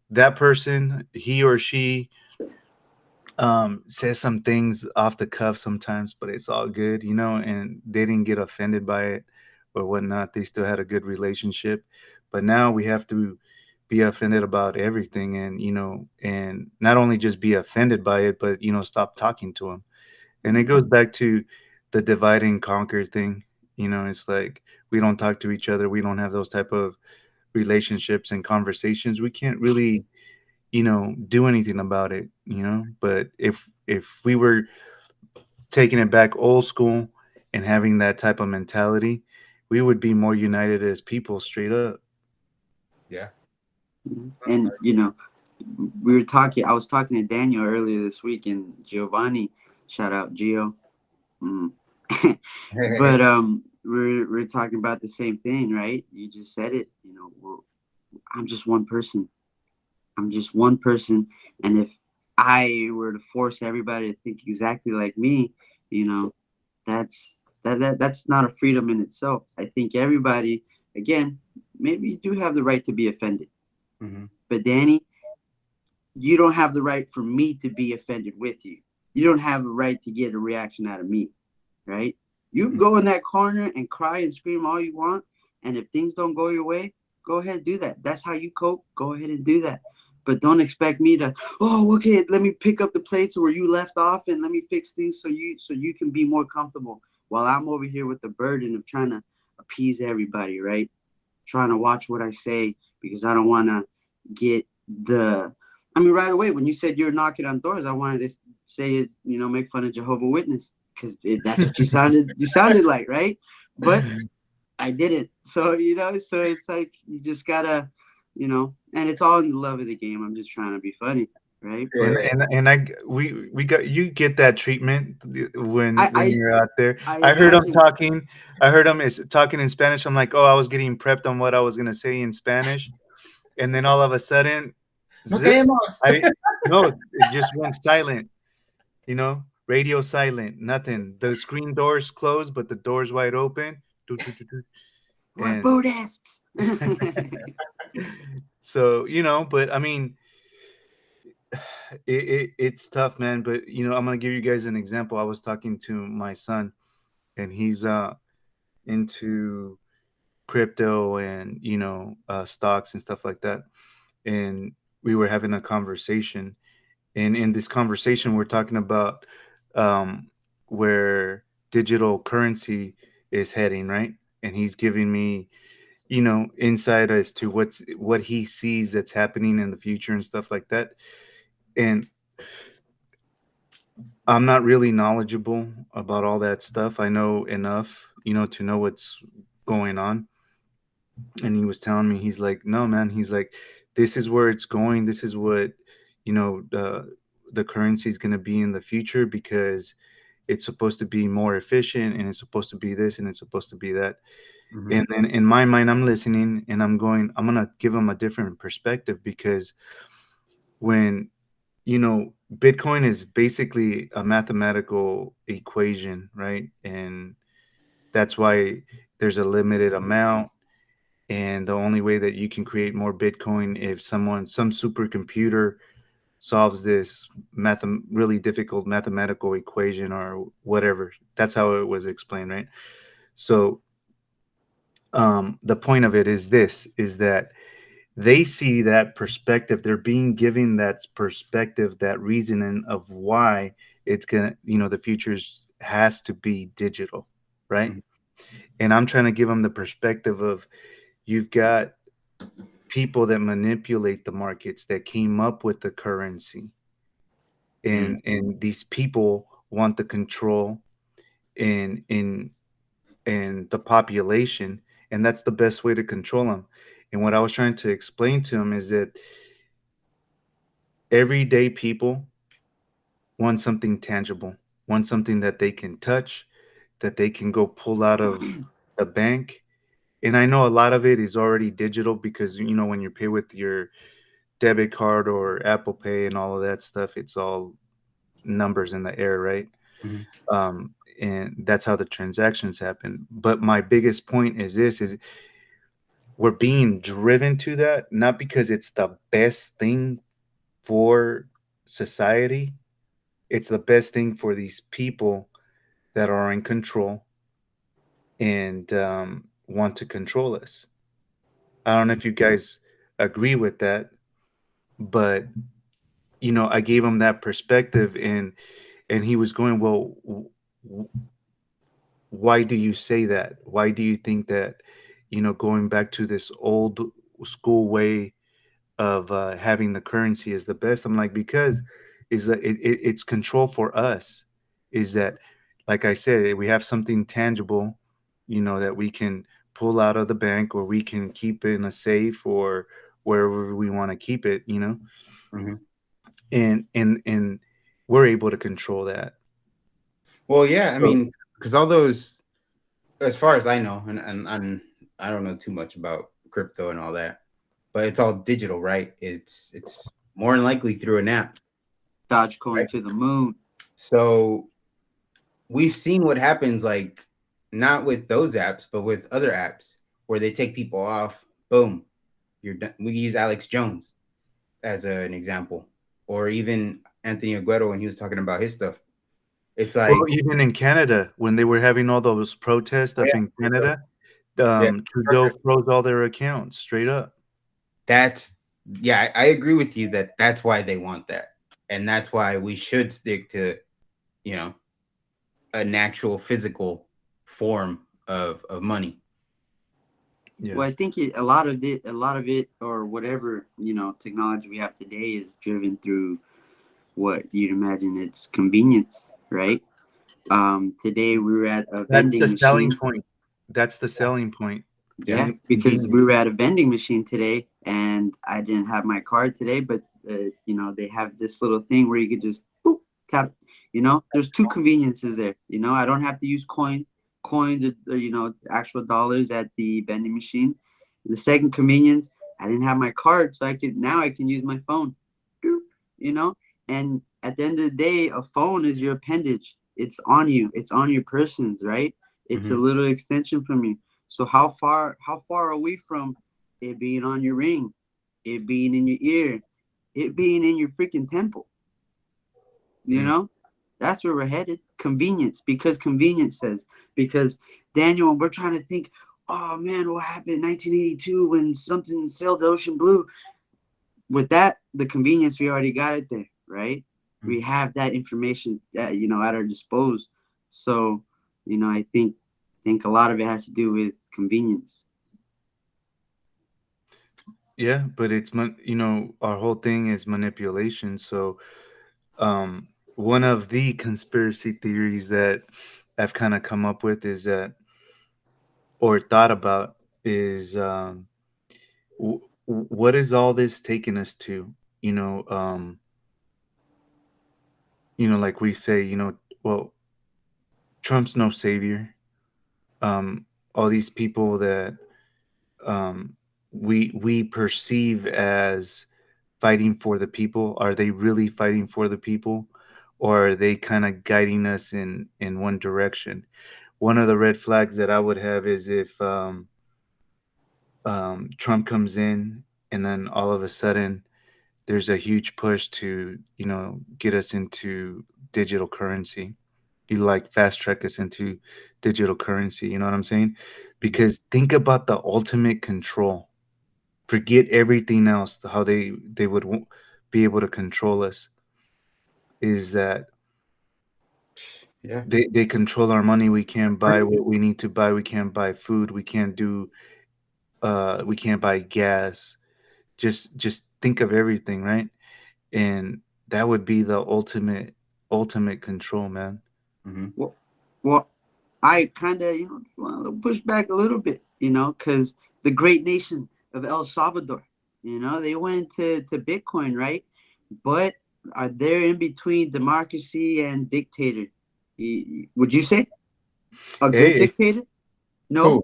that person, he or she, says some things off the cuff sometimes, but it's all good, and they didn't get offended by it or whatnot. They still had a good relationship. But now we have to be offended about everything, and and not only just be offended by it, but stop talking to them. And it goes back to the divide and conquer thing. It's like we don't talk to each other, we don't have those type of relationships and conversations. We can't really do anything about it. But if we were taking it back old school and having that type of mentality, we would be more united as people, straight up. Yeah. And I was talking to Daniel earlier this week, and Giovanni, shout out Gio. Mm. But we're talking about the same thing, right? You just said it. I'm just one person. I'm just one person, and if I were to force everybody to think exactly like me, you know, that's not a freedom in itself. I think everybody, again, maybe you do have the right to be offended, but Danny, you don't have the right for me to be offended with you. You don't have a right to get a reaction out of me, right? You can go in that corner and cry and scream all you want, and if things don't go your way, go ahead and do that. That's how you cope. Go ahead and do that. But don't expect me to, oh, okay, let me pick up the plates where you left off and let me fix things so you can be more comfortable. while I'm over here with the burden of trying to appease everybody, right? Trying to watch what I say because I don't want to get the. I mean, right away when you said you're knocking on doors, I wanted to say is make fun of Jehovah Witness because that's what you sounded like, right? But I didn't. So so it's like you just gotta, and it's all in the love of the game. I'm just trying to be funny, right? And But we got you get that treatment I when I, you're out there. I I heard him imagine. talking. I heard him is talking in Spanish. I'm like, oh, I was getting prepped on what I was gonna say in Spanish, and then all of a sudden, No zip. queremos. I no, it just went silent. Radio silent, nothing. The screen doors closed, but the doors wide open. Do, do, do, do. We're And Buddhists. so but I mean, it's tough, man. But I'm gonna give you guys an example. I was talking to my son, and he's into crypto and stocks and stuff like that. And we were having a conversation, and in this conversation, we're talking about um, where digital currency is heading, right? And he's giving me insight as to what he sees that's happening in the future and stuff like that. And I'm not really knowledgeable about all that stuff. I know enough, to know what's going on. And he was telling me, he's like, no, man, he's like, this is where it's going. This is what, the currency is going to be in the future because it's supposed to be more efficient and it's supposed to be this and it's supposed to be that. Mhm. And then in my mind, I'm listening and I'm going to give him a different perspective because when Bitcoin is basically a mathematical equation, right? And that's why there's a limited amount. And the only way that you can create more Bitcoin if some supercomputer solves this really difficult mathematical equation or whatever. That's how it was explained, right? So the point of it is that they see that perspective. They're being given that perspective, that reasoning of why it's gonna, the futures has to be digital, right? Mhm. And I'm trying to give them the perspective of you've got people that manipulate the markets that came up with the currency, Mhm. and these people want the control in the population, and that's the best way to control them. And what I was trying to explain to him is that everyday people want something tangible, want something that they can touch, that they can go pull out of the bank. And I know a lot of it is already digital because when you pay with your debit card or Apple Pay and all of that stuff, it's all numbers in the air, right? Mhm. Um, and that's how the transactions happen. But my biggest point is this: is we're being driven to that not because it's the best thing for society. It's the best thing for these people that are in control and want to control us. I don't know if you guys agree with that, but I gave him that perspective, and he was going, well, w- why do you say that? Why do you think that, going back to this old school way of having the currency is the best? I'm like, because is that it's control for us. Is that, like I said, we have something tangible, that we can pull out of the bank or we can keep it in a safe or wherever we want to keep it, Mhm. and we're able to control that. Well, yeah, I So mean, because all those, as far as I know, and I don't know too much about crypto and all that, but it's all digital, right? It's more than likely through an app, Dogecoin right? to the moon. So we've seen what happens, like not with those apps, but with other apps where they take people off. Boom, you're done. We use Alex Jones as an example, or even Anthony Aguero when he was talking about his stuff. It's well, like, even in Canada, when they were having all those protests oh up yeah, in so, Canada, yeah, Trudeau froze all their accounts straight up. that's yeah, I agree with you that that's why they want that, and that's why we should stick to you know an actual physical. form of money. Yeah. Well, I think a lot of it, or whatever technology we have today is driven through what you'd imagine it's convenience, right? Today we were at a That's the vending selling machine. point. That's the selling point. Yeah. Yeah, because we were at a vending machine today, and I didn't have my card today, but they have this little thing where you could just boop, tap. There's two conveniences there. I don't have to use coins or actual dollars at the vending machine. The second convenience, I didn't have my card, so I can use my phone. Doop, You know, and at the end of the day, a phone is your appendage. It's on you. It's on your persons, right? It's a Mhm. little extension from you. So how far are we from it being on your ring, it being in your ear, it being in your freaking temple? You Mm. know, that's where we're headed. Convenience, because convenience says. Because Daniel, we're trying to think. Oh man, what happened in 1982 when something sailed the ocean blue? With that, the convenience, we already got it there, right? We Mm. have that information at our disposal. So, I think a lot of it has to do with convenience. Yeah, but our whole thing is manipulation. So, one of the conspiracy theories that I've kind of come up with is that, or thought about, is what is all this taking us to? You know, um, like we say, well, Trump's no savior. Um, all these people that um, we perceive as fighting for the people, are they really fighting for the people, or are they kind of guiding us in one direction? One of the red flags that I would have is if Trump comes in and then all of a sudden there's a huge push to get us into digital currency. You like fast track us into digital currency, you know what I'm saying? Because think about the ultimate control. Forget everything else, how they would be able to control us, is that Yeah. they control our money. We can't buy what we need to buy. We can't buy food. We can't buy gas. Just think of everything, right? And that would be the ultimate control, man. Mhm. Well, I kind of, want to push back a little bit, because the great nation of El Salvador, they went to Bitcoin, right? But are they in between democracy and dictator? Would you say a good Hey, dictator? No, Who?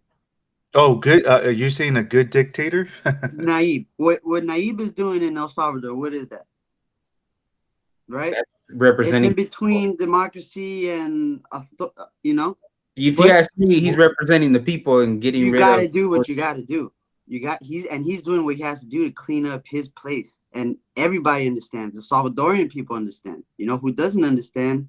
oh, good. Are you saying a good dictator? Naib. What Naib is doing in El Salvador? What is that? Right? That's It's in representing people. between democracy and If you But ask me, he's representing the people and getting you rid got of. to do what you got to do. He's doing what he has to do to clean up his place, and everybody understands. The Salvadorian people understand. Who doesn't understand?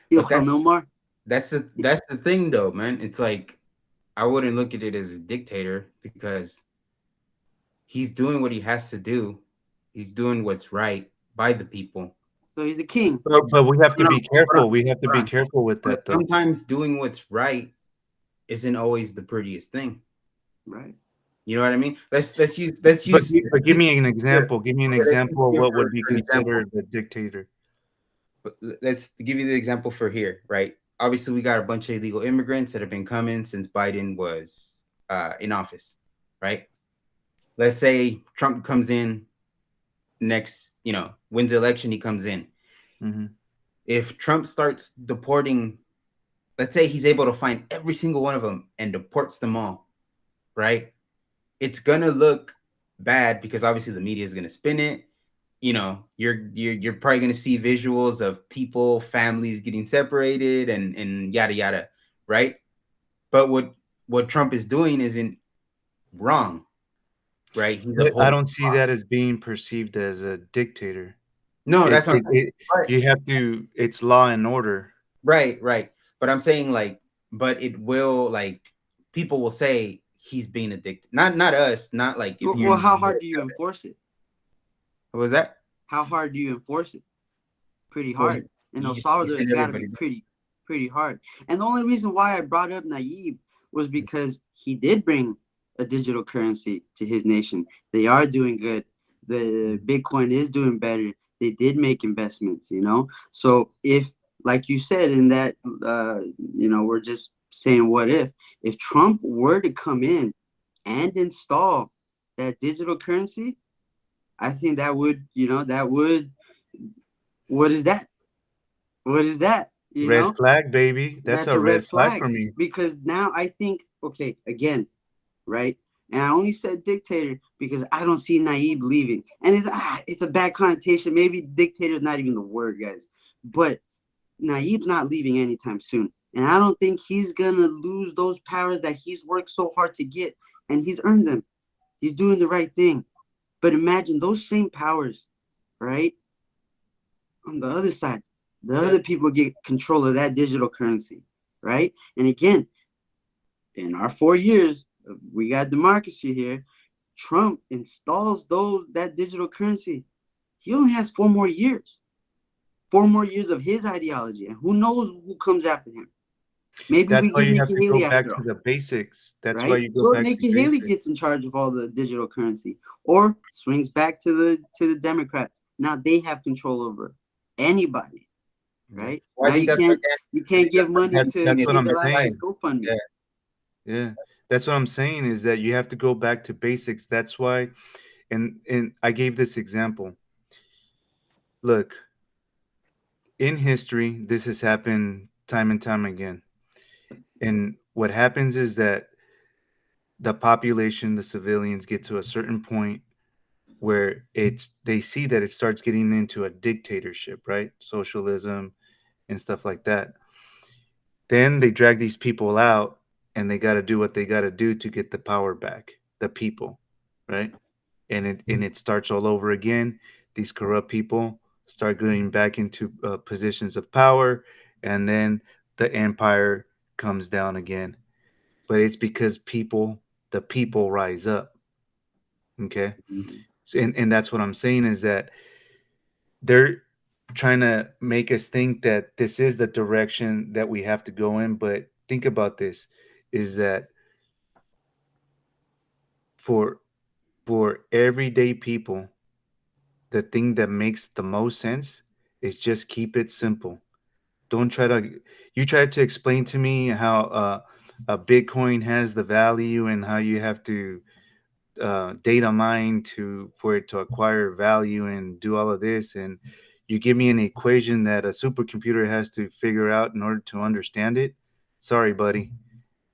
But Ilhan Omar. that's the thing, though, man. It's like I wouldn't look at it as a dictator because he's doing what he has to do. He's doing what's right by the people. So he's a king, But we have to No, be hold on, careful. We have to hold be on. careful with But that, though. sometimes doing what's right isn't always the prettiest thing. right? You know what I mean? But, but give me an example. Give me an let's use example of here what would be for an example. considered a dictator. But let's give you the example for here, right? Obviously, we got a bunch of illegal immigrants that have been coming since Biden was in office, right? Let's say Trump comes in next, wins the election, he comes in. Mm-hmm. If Trump starts deporting, let's say he's able to find every single one of them and deports them all, right? It's gonna look bad because obviously the media is gonna spin it. You're probably gonna see visuals of people, families getting separated and yada yada, right? But what Trump is doing isn't wrong, right? He's But I upholding. don't see that as being perceived as a dictator. No, It, that's what I'm it, saying. it you have to. It's law and order. Right. But I'm saying but it will people will say he's being addicted. Not us, not like if you're Well, how hard do you enforce it? what was that? How hard do you enforce it? Pretty Well, hard. In you El just you Salvador, send it's got to be everybody. pretty. pretty hard. And the only reason why I brought up Nayib was because he did bring a digital currency to his nation. They are doing good. The Bitcoin is doing better. They did make investments, you know. So if, like you said, in that, we're just saying, what if Trump were to come in and install that digital currency, I think that would, what is that? What is that? Red flag, baby. That's That's a a red red flag flag for me. because now I think, okay, again, right? And I only said dictator because I don't see Nayib leaving. And it's a bad connotation. Maybe dictator is not even the word, guys. But Nayib's not leaving anytime soon. And I don't think he's going to lose those powers that he's worked so hard to get. And he's earned them. He's doing the right thing. But imagine those same powers, right? On the other side, the other people get control of that digital currency, right? And again, in our 4 years, we got democracy here. Trump installs that digital currency. He only has 4 more years. 4 more years of his ideology. And who knows who comes after him? Maybe That's we why get you have Nikki to go Haley back after to all, the basics. That's why right? you go So back to Nikki Haley basics. gets in charge of all the digital currency, or swings back to the Democrats. Now they have control over anybody, right? Well, Now I think that's what that. you I can't think give that's what money Dan's to That's saying. what Is I'm red flag. Elias's saying. GoFundMe. Yeah. Yeah. That's what I'm saying is that you have to go back to basics. That's why, and I gave this example. Look, in history, this has happened time and time again. And what happens is that the population, the civilians get to a certain point where they see that it starts getting into a dictatorship, right? Socialism and stuff like that. Then they drag these people out and they got to do what they got to do to get the power back, the people, right? And it starts all over again. These corrupt people start going back into positions of power, and then the empire comes down again. But it's because the people rise up. Okay, Mhm. so, and that's what I'm saying is that they're trying to make us think that this is the direction that we have to go in. But think about this: is that for everyday people, the thing that makes the most sense is just keep it simple. Don't try to you try to explain to me how a Bitcoin has the value and how you have to data mine to for it to acquire value and do all of this, and you give me an equation that a supercomputer has to figure out in order to understand it. Sorry, buddy,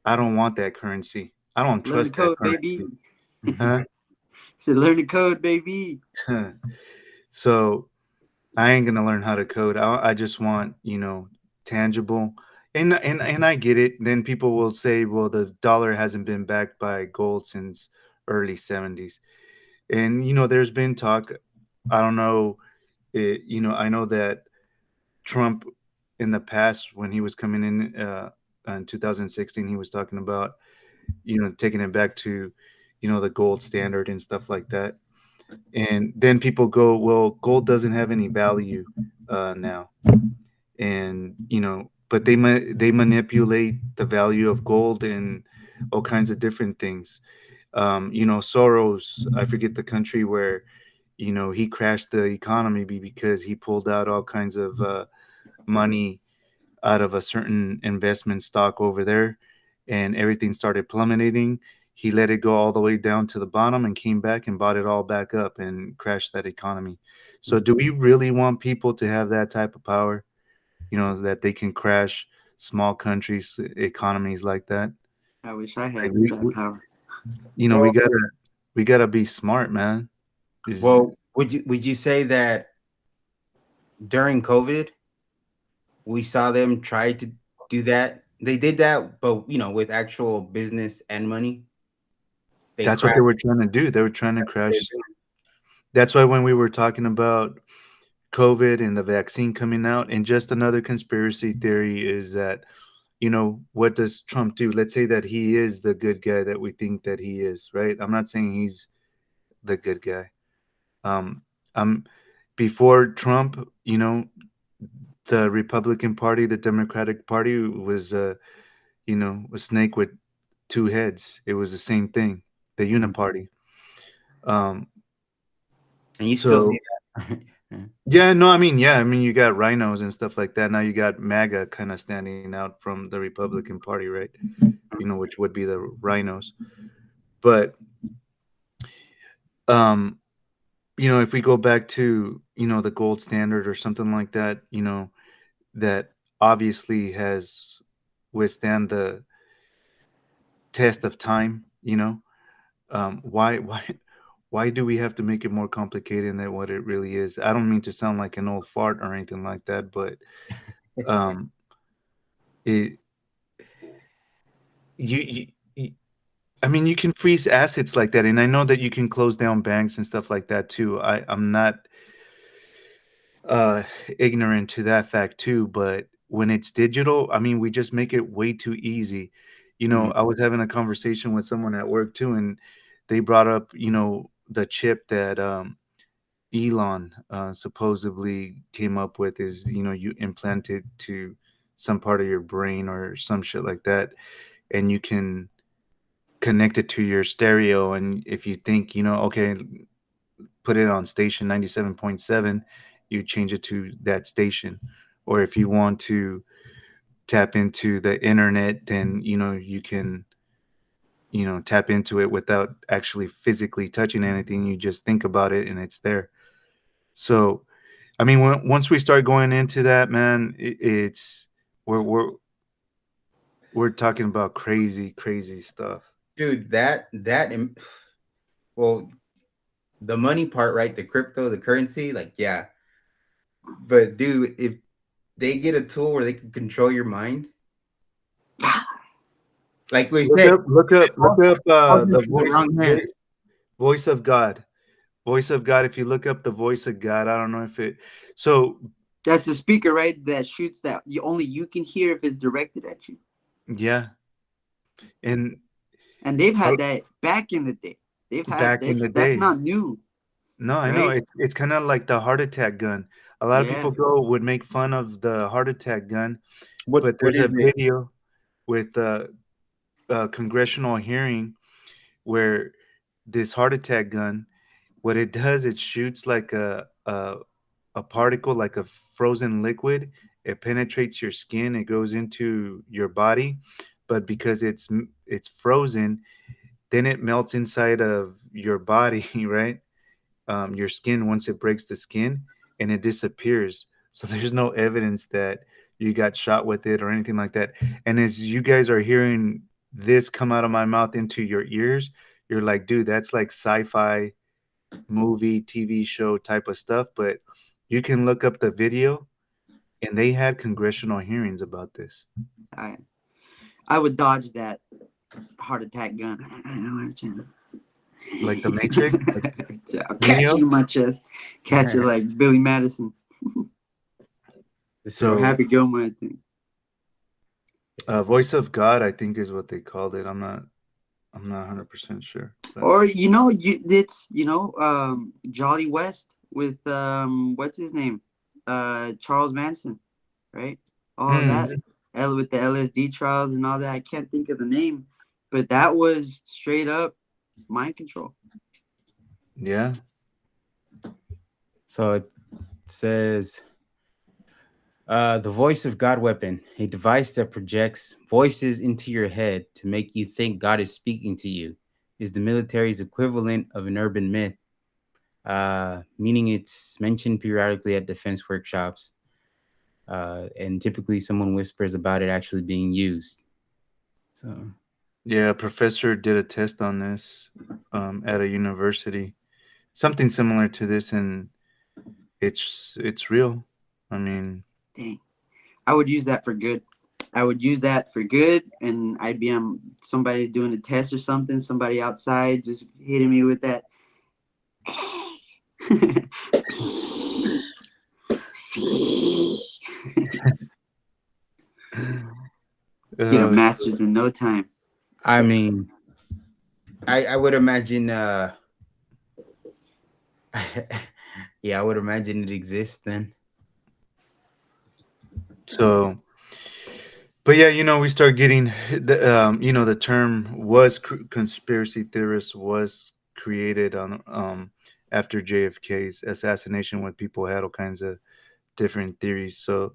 I don't want that currency. I don't Learn the trust that code, baby. currency. Huh? Said learn the code, baby. So I ain't gonna learn how to code. I just want, tangible. And I get it. Then people will say, well, the dollar hasn't been backed by gold since early 70s. And there's been talk. I don't know. I know that Trump in the past, when he was coming in 2016, he was talking about taking it back to the gold standard and stuff like that. And then people go, well, gold doesn't have any value now, and but they manipulate the value of gold and all kinds of different things. Soros, I forget the country where he crashed the economy because he pulled out all kinds of money out of a certain investment stock over there, and everything started plummeting. He let it go all the way down to the bottom and came back and bought it all back up and crashed that economy. So do we really want people to have that type of power, that they can crash small countries economies like that? I wish I Like had we, that we- power. we Well, gotta be smart, man. Is would you say that during COVID we saw them try to do that? They did that, but with actual business and money, they That's what they crashed. were trying to do. They were trying to crash. That's why when we were talking about COVID and the vaccine coming out, and just another conspiracy theory is that, what does Trump do? Let's say that he is the good guy that we think that he is, right? I'm not saying he's the good guy. Um, before Trump, the Republican Party, the Democratic Party was a snake with two heads. It was the same thing, the uniparty. Um, And you still so see that. yeah, no, I mean, you got rhinos and stuff like that. Now you got MAGA kind of standing out from the Republican Party, right? Which would be the rhinos. But um, if we go back to the gold standard or something like that, that obviously has withstand the test of time. Why do we have to make it more complicated than what it really is? I don't mean to sound like an old fart or anything like that, but um, it you I mean, you can freeze assets like that, and I know that you can close down banks and stuff like that too. I'm not uh ignorant to that fact too, but when it's digital, I mean, we just make it way too easy. Mhm. I was having a conversation with someone at work too, and they brought up, the chip that Elon supposedly came up with is, you implant it to some part of your brain or some shit like that, and you can connect it to your stereo. And if you think, okay, put it on station 97.7, you change it to that station. Or if you want to tap into the internet, then, you can, tap into it without actually physically touching anything. You just think about it and it's there. So, I mean, once we start going into that, man, it's we're talking about crazy, crazy stuff. Dude, well, the money part, right? The crypto, the currency, like, yeah. But dude, if they get a tool where they can control your mind, like we Look said, up, look up, look up the the wrong hands. voice of God. Voice of God. If you look up the voice of God, I don't know if it. So That's a speaker, right? That shoots that only you can hear if it's directed at you. yeah, and And they've uh, had that back in the day. They've had back in that. the That's day, not new, no, I know right? it's kind of like the heart attack gun. A lot of Yeah. people would make fun of the heart attack gun, but What there's is a it? video with a congressional hearing where this heart attack gun, what it does, it shoots like a particle, like a frozen liquid. It penetrates your skin. It goes into your body, but because it's frozen, then it melts inside of your body, right? Your skin, once it breaks the skin, and it disappears. So there's no evidence that you got shot with it or anything like that. And as you guys are hearing this come out of my mouth into your ears, you're like, dude, that's like sci-fi movie, TV show type of stuff. But you can look up the video, and they had congressional hearings about this. I I would dodge that heart attack gun. Like the Matrix, like I'll catch Neo. you in my chest. Catch it like Billy Madison This or is So, Happy Gilmore, I think. Voice of God, I think, is what they called it. I'm not 100% sure, but Or it's Jolly West with what's his name? Charles Manson, right? All that mm, with the LSD trials and all that. I can't think of the name, but that was straight up mind control. yeah, so it says the voice of God weapon, a device that projects voices into your head to make you think God is speaking to you, is the military's equivalent of an urban myth, meaning it's mentioned periodically at defense workshops, and typically someone whispers about it actually being used. So, yeah. A professor did a test on this at a university, something similar to this, and it's real. I mean, Dang, I would use that for good. I would use that for good, and I'd be on somebody doing a test or something. Somebody outside just hitting me with that. See, get a uh, master's in no time. I mean, I would imagine, yeah, I would imagine it exists then. So, but yeah, we start getting the term was conspiracy theorist was created on after JFK's assassination when people had all kinds of different theories. So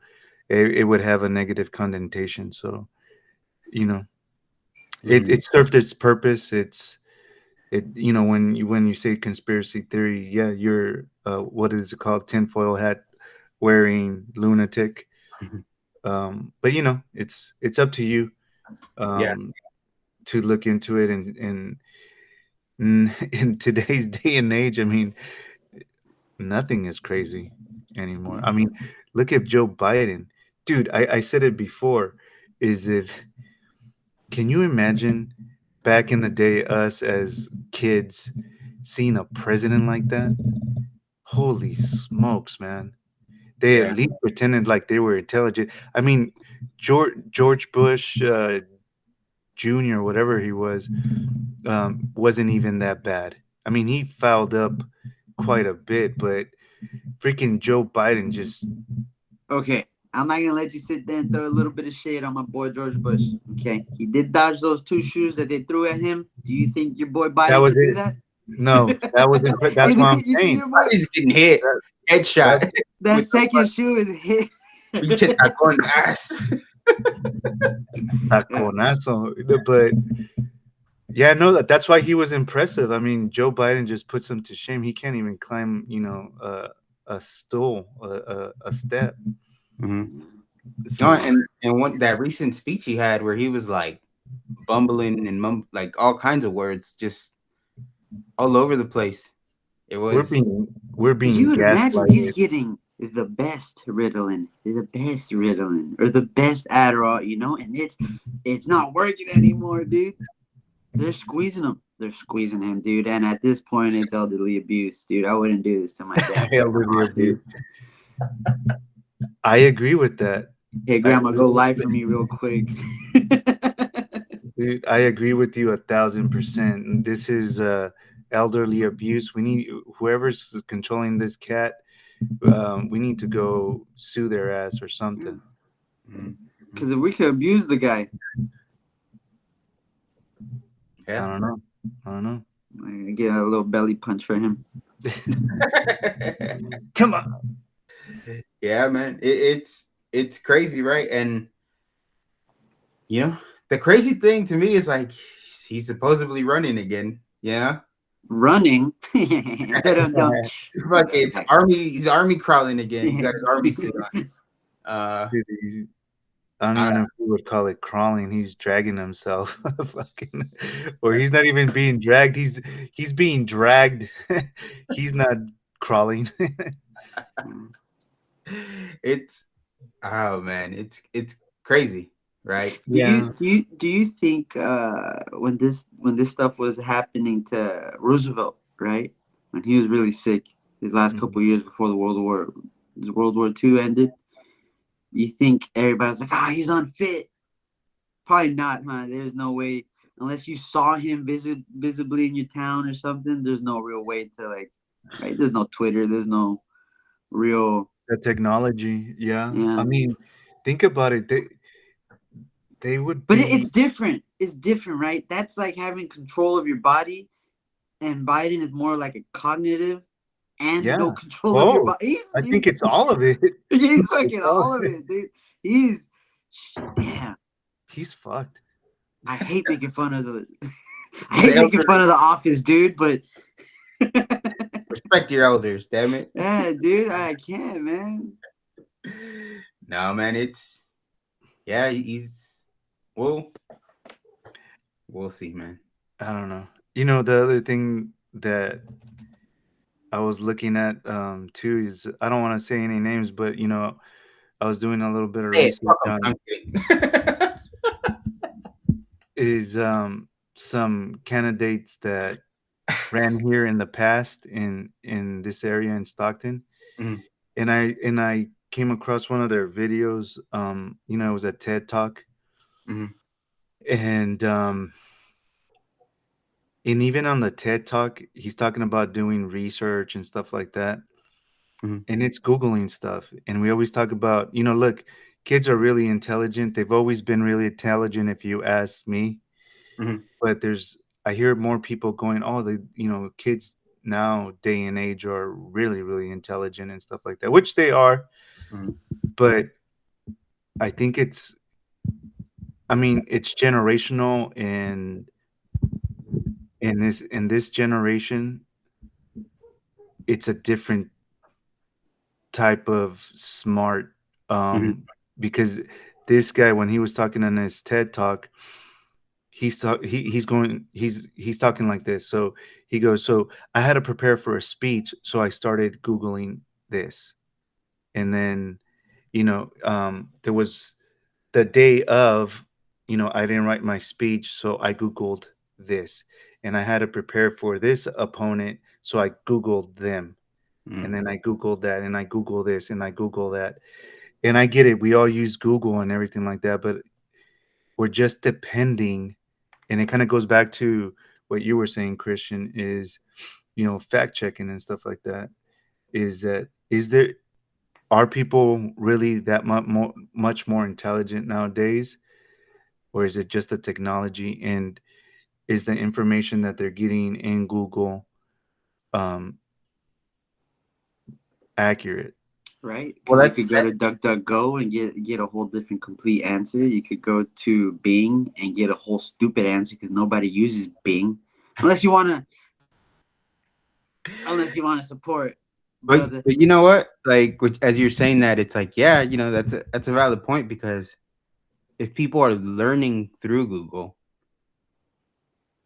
it would have a negative connotation. So, you know, Mhm. it served its purpose. When you say conspiracy theory, yeah, you're what is it called? Tinfoil hat wearing lunatic. But it's up to you Yeah. um, to look into it and in today's day and age, I mean, nothing is crazy anymore. I mean, look at Joe Biden. Dude, I said it before, is if can you imagine back in the day us as kids seeing a president like that? Holy smokes, man. They at Yeah. least pretended like they were intelligent. I mean, George Bush Jr., whatever he was, wasn't even that bad. I mean, he fouled up quite a bit, but freaking Joe Biden just Okay, I'm not gonna let you sit there and throw a little bit of shade on my boy George Bush. Okay, he did dodge those two shoes that they threw at him. Do you think your boy that Biden was could do it. that? No, that was that's what I'm You think saying. your boy He's getting hit. That, Headshot that's that with the second shoe is hit? pinche tacón ass. Yeah. taconazo. But yeah, no, that's why he was impressive. I mean, Joe Biden just puts him to shame. He can't even climb, a stool, a step. Mhm. No, So and one that recent speech he had where he was like bumbling and like all kinds of words just all over the place. It we're was being we're But being you would imagine he's gaslighted. getting the best Ritalin, or the best Adderall, and it's not working anymore, dude. They're squeezing him. They're squeezing him, dude. And at this point, it's elderly abuse, dude. I wouldn't do this to my damn Elderly grandma, abuse. dude. I agree with that. Hey, I grandma, agree go with live for me real quick. Dude, I agree with you 1,000%. And this is elderly abuse. We need whoever's controlling this cat. We need to go sue their ass or something. Mhm. Because if we could abuse the guy, I Yeah. don't know. I don't know. I get a little belly punch for him. Come on. Yeah, man. It's crazy, right? And the crazy thing to me is like he's supposedly running again. Yeah. Running. Dum-dum. Fucking army, he's army crawling again. He's got his army suit on. Dude, I don't I, even know if we would call it crawling. He's dragging himself. Fucking, or he's not even being dragged. He's being dragged. He's not crawling. it's oh man, it's crazy, right? Do you Yeah. do you do you think when this stuff was happening to Roosevelt, right? When he was really sick, his last Mhm. couple of years before World War II ended, you think everybody's like, he's unfit? Probably not, man. There's no way unless you saw him visibly in your town or something. There's no real way to right? There's no Twitter. There's no real, The technology, yeah. I yeah. mean, think about it. They would But be, it's different. It's different, right? That's like having control of your body, and Biden is more like a cognitive and no yeah. control of your Both. body. I think it's all of it. He's It's fucking all, all of it, dude. He's damn. he's fucked. I hate making fun of the. I The hate making elder, fun of the office, dude. But respect your elders, damn it. yeah, dude, I can't, man. No, man, it's yeah, he's well, we'll see, man. I don't know. The other thing that I was looking at too is I don't want to say any names, but I was doing a little bit of Say it, research fuck 'em. I'm on kidding. is some candidates that ran here in the past in this area in Stockton, Mhm, and I came across one of their videos. It was a TED talk, mhm, and even on the TED talk, he's talking about doing research and stuff like that, mhm, and it's googling stuff. And we always talk about, look, kids are really intelligent. They've always been really intelligent, if you ask me. Mhm, But I hear more people going, oh, kids now day and age are really, really intelligent and stuff like that, which they are. mhm. But I think it's generational, and in this generation, it's a different type of smart. Mhm, Because this guy, when he was talking on his TED talk, he's talking like this. So he goes, so I had to prepare for a speech, so I started Googling this. And then, there was the day of, I didn't write my speech, so I Googled this. And I had to prepare for this opponent, so I Googled them. And mhm. then I Googled that, and I Google this, and I Google that. And I get it. We all use Google and everything like that, but we're just depending. And it kind of goes back to what you were saying, Christian, is, fact checking and stuff like that. Are people really that much more intelligent nowadays, or is it just the technology? And is the information that they're getting in Google um, accurate? Right? Well, Because you that's could go that. to DuckDuckGo and get a whole different complete answer. You could go to Bing and get a whole stupid answer because nobody uses Bing, unless you wanna support brother. But you know what? Like, which, as you're saying that, it's like, yeah, that's a valid point because if people are learning through Google,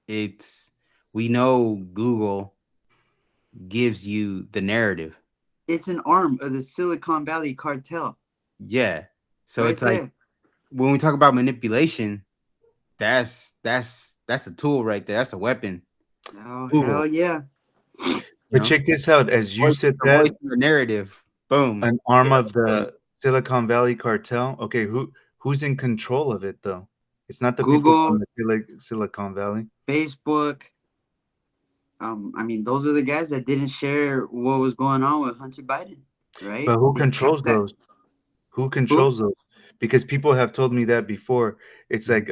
it's we know Google gives you the narrative. It's an arm of the Silicon Valley cartel, Yeah. So right it's like there. when we talk about manipulation, that's a tool right there. That's a weapon. Oh hell Google, yeah! you But know, check this out. As you said the that, voice of the narrative. Boom. an arm Yeah. of the Silicon Valley cartel. Okay, who's in control of it though? It's not the people from Google, the Silicon Valley. Facebook. I mean, those are the guys that didn't share what was going on with Hunter Biden, right? But who They controls kept that. those? Who Who? controls those? Because people have told me that before. It's like,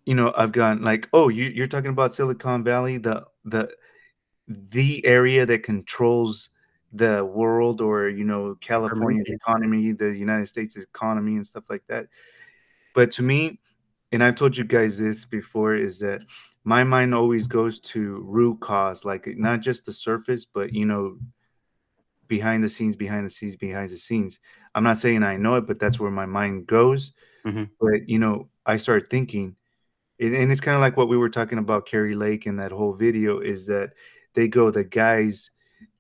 I've gone like, oh, you're talking about Silicon Valley, the area that controls the world, or California's Information. economy, the United States economy, and stuff like that. But to me, and I've told you guys this before, is that my mind always goes to root cause, like not just the surface, but behind the scenes, behind the scenes, behind the scenes. I'm not saying I know it, but that's where my mind goes. Mhm, But I start thinking, and it's kind of like what we were talking about Carrie Lake in that whole video, is that they go, the guys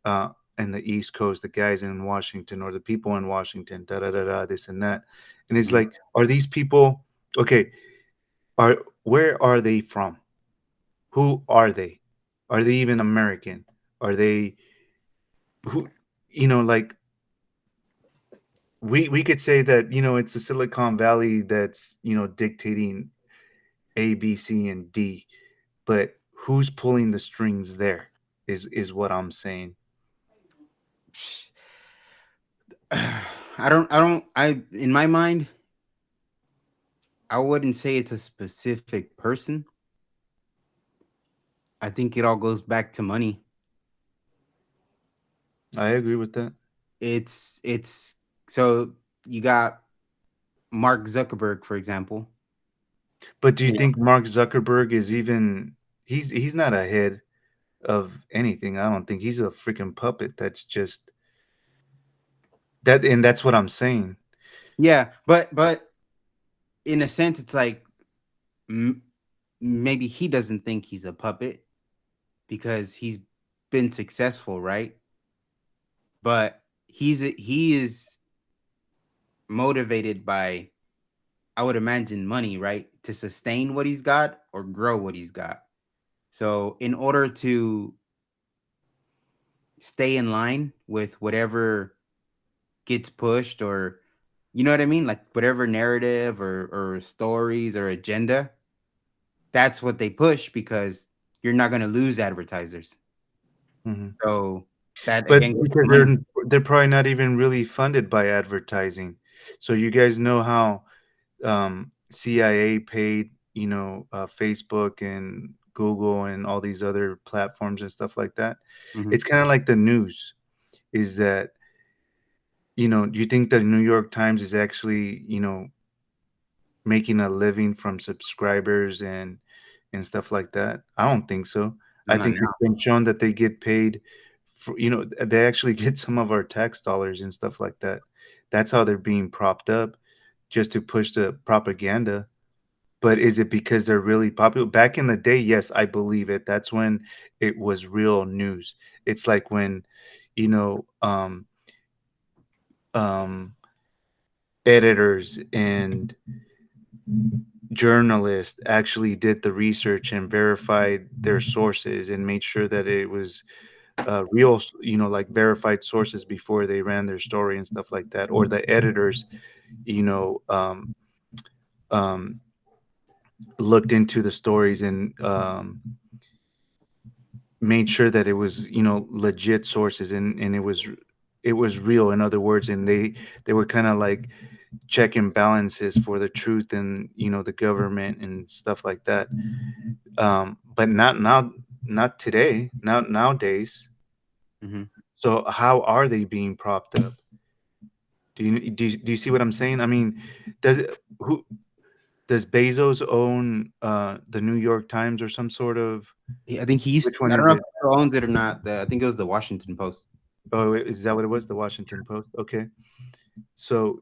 uh in the East Coast, the guys in Washington, or the people in Washington, da da da da, this and that. And it's mhm. like, are these people okay? Are Where are they from? Who are they? Are they even American? Are they who like, we could say that it's the Silicon Valley that's dictating A, B, C, and D, but who's pulling the strings there is what I'm saying. In my mind, I wouldn't say it's a specific person. I think it all goes back to money. I agree with that. It's so you got Mark Zuckerberg, for example. But do you You know, think Mark Zuckerberg is even he's not ahead of anything? I don't think he's a freaking puppet. That's just that, and that's what I'm saying. yeah, but in a sense, it's like m- maybe he doesn't think he's a puppet because he's been successful, right? But he is motivated by, I would imagine, money, right, to sustain what he's got or grow what he's got. So in order to stay in line with whatever gets pushed, or you know what I mean, like whatever narrative or stories or agenda, that's what they push because you're not going to lose advertisers. Mhm. So that But again goes because to money. they're probably not even really funded by advertising. So you guys know how CIA paid, Facebook and Google and all these other platforms and stuff like that. Mm-hmm. It's kind of like the news is that, you think the New York Times is actually, making a living from subscribers and stuff like that? I don't think so. I Not think now. it's been shown that they get paid for, they actually get some of our tax dollars and stuff like that. That's how they're being propped up just to push the propaganda. But is it because they're really popular? Back in the day, yes, I believe it. That's when it was real news. It's like when, you know, um, um, editors and journalists actually did the research and verified their sources and made sure that it was real, like verified sources before they ran their story and stuff like that. Or the editors, you know, um, um, looked into the stories and made sure that it was, legit sources, and it was real, in other words, and they were kind of like check and balances for the truth and, the government and stuff like that. But not now, not today, not nowadays. Mm-hmm. So how are they being propped up? Do you see what I'm saying? I mean, who does Bezos own the New York Times or some sort of, I think he used. which one I don't is know if it? he still owns it or not. I think it was the Washington Post. Oh, is that what it was? The Washington Post? Okay. So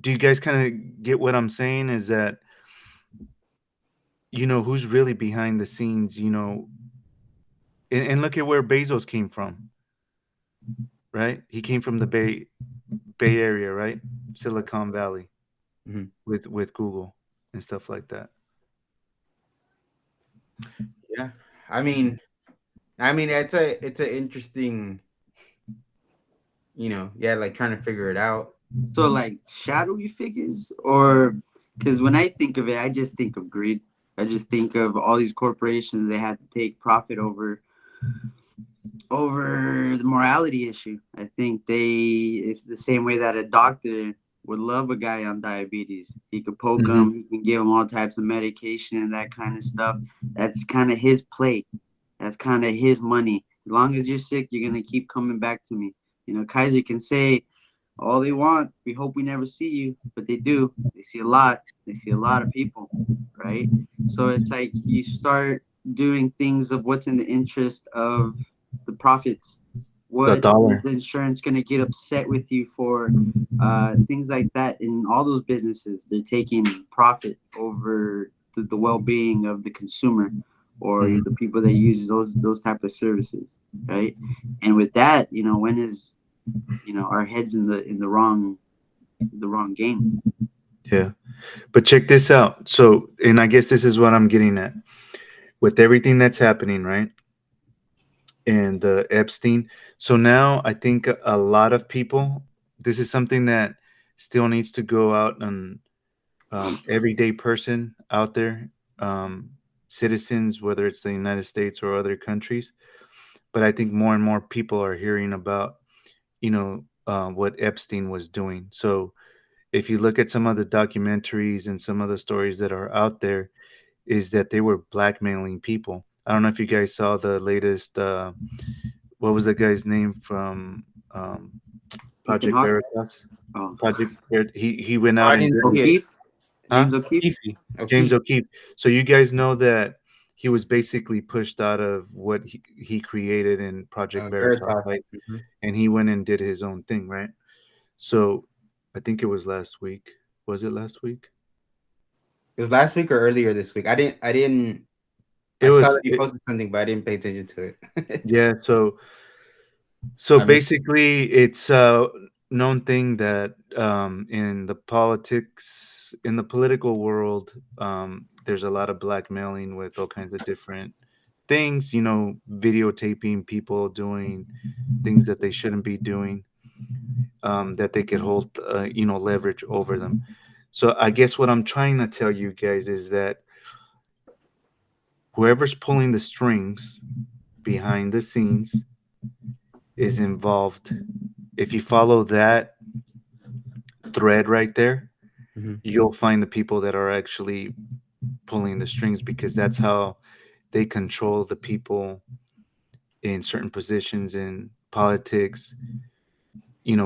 do you guys kind of get what I'm saying? Is that, who's really behind the scenes, and look at where Bezos came from, right? He came from the Bay Area, right? Silicon Valley Mm-hmm. with Google and stuff like that. Yeah, I mean, it's a interesting, yeah, like trying to figure it out. So like shadowy figures, or because when I think of it, I just think of greed. I just think of all these corporations, they had to take profit over the morality issue. I think it's the same way that a doctor would love a guy on diabetes. He could poke Hmm. him, he can give him all types of medication and that kind of stuff. That's kind of his plate. That's kind of his money. As long as you're sick, you're gonna keep coming back to me. Kaiser can say all they want. We hope we never see you, but they do. They see a lot. They see a lot of people, right? So it's like you start doing things of what's in the interest of the profits. The What is dollar. the insurance going to get upset with you for? Things like that. In all those businesses, they're taking profit over the well-being of the consumer or Mhm. the people that use those type of services, right? And with that, when is our heads in the wrong game. Yeah. But check this out. So, and I guess this is what I'm getting at with everything that's happening, right? And the Epstein. So now I think a lot of people, this is something that still needs to go out and everyday person out there, um, citizens, whether it's the United States or other countries. But I think more and more people are hearing about, what Epstein was doing. So if you look at some of the documentaries and some of the stories that are out there, is that they were blackmailing people. I don't know if you guys saw the latest. What was the guy's name from Ethan Project Hawke. Veritas? Oh, He went Oh, out I and didn't did see it. it. O'Keefe. Huh? James O'Keefe. James O'Keefe. O'Keefe. So you guys know that he was basically pushed out of what he created in Project Veritas, Veritas. right? Mhm. And he went and did his own thing, right? So I think it was last week. Was it last week? It was last week or earlier this week. I didn't. It I saw was that he posted something, but I didn't pay attention to it. yeah. So I mean, basically, it's a known thing that in the political world, there's a lot of blackmailing with all kinds of different things. Videotaping people doing things that they shouldn't be doing, that they could hold, leverage over them. So I guess what I'm trying to tell you guys is that whoever's pulling the strings behind the scenes is involved. If you follow thread right there, Mhm. you'll find the people that are actually pulling the strings, because that's how they control the people in certain positions in politics,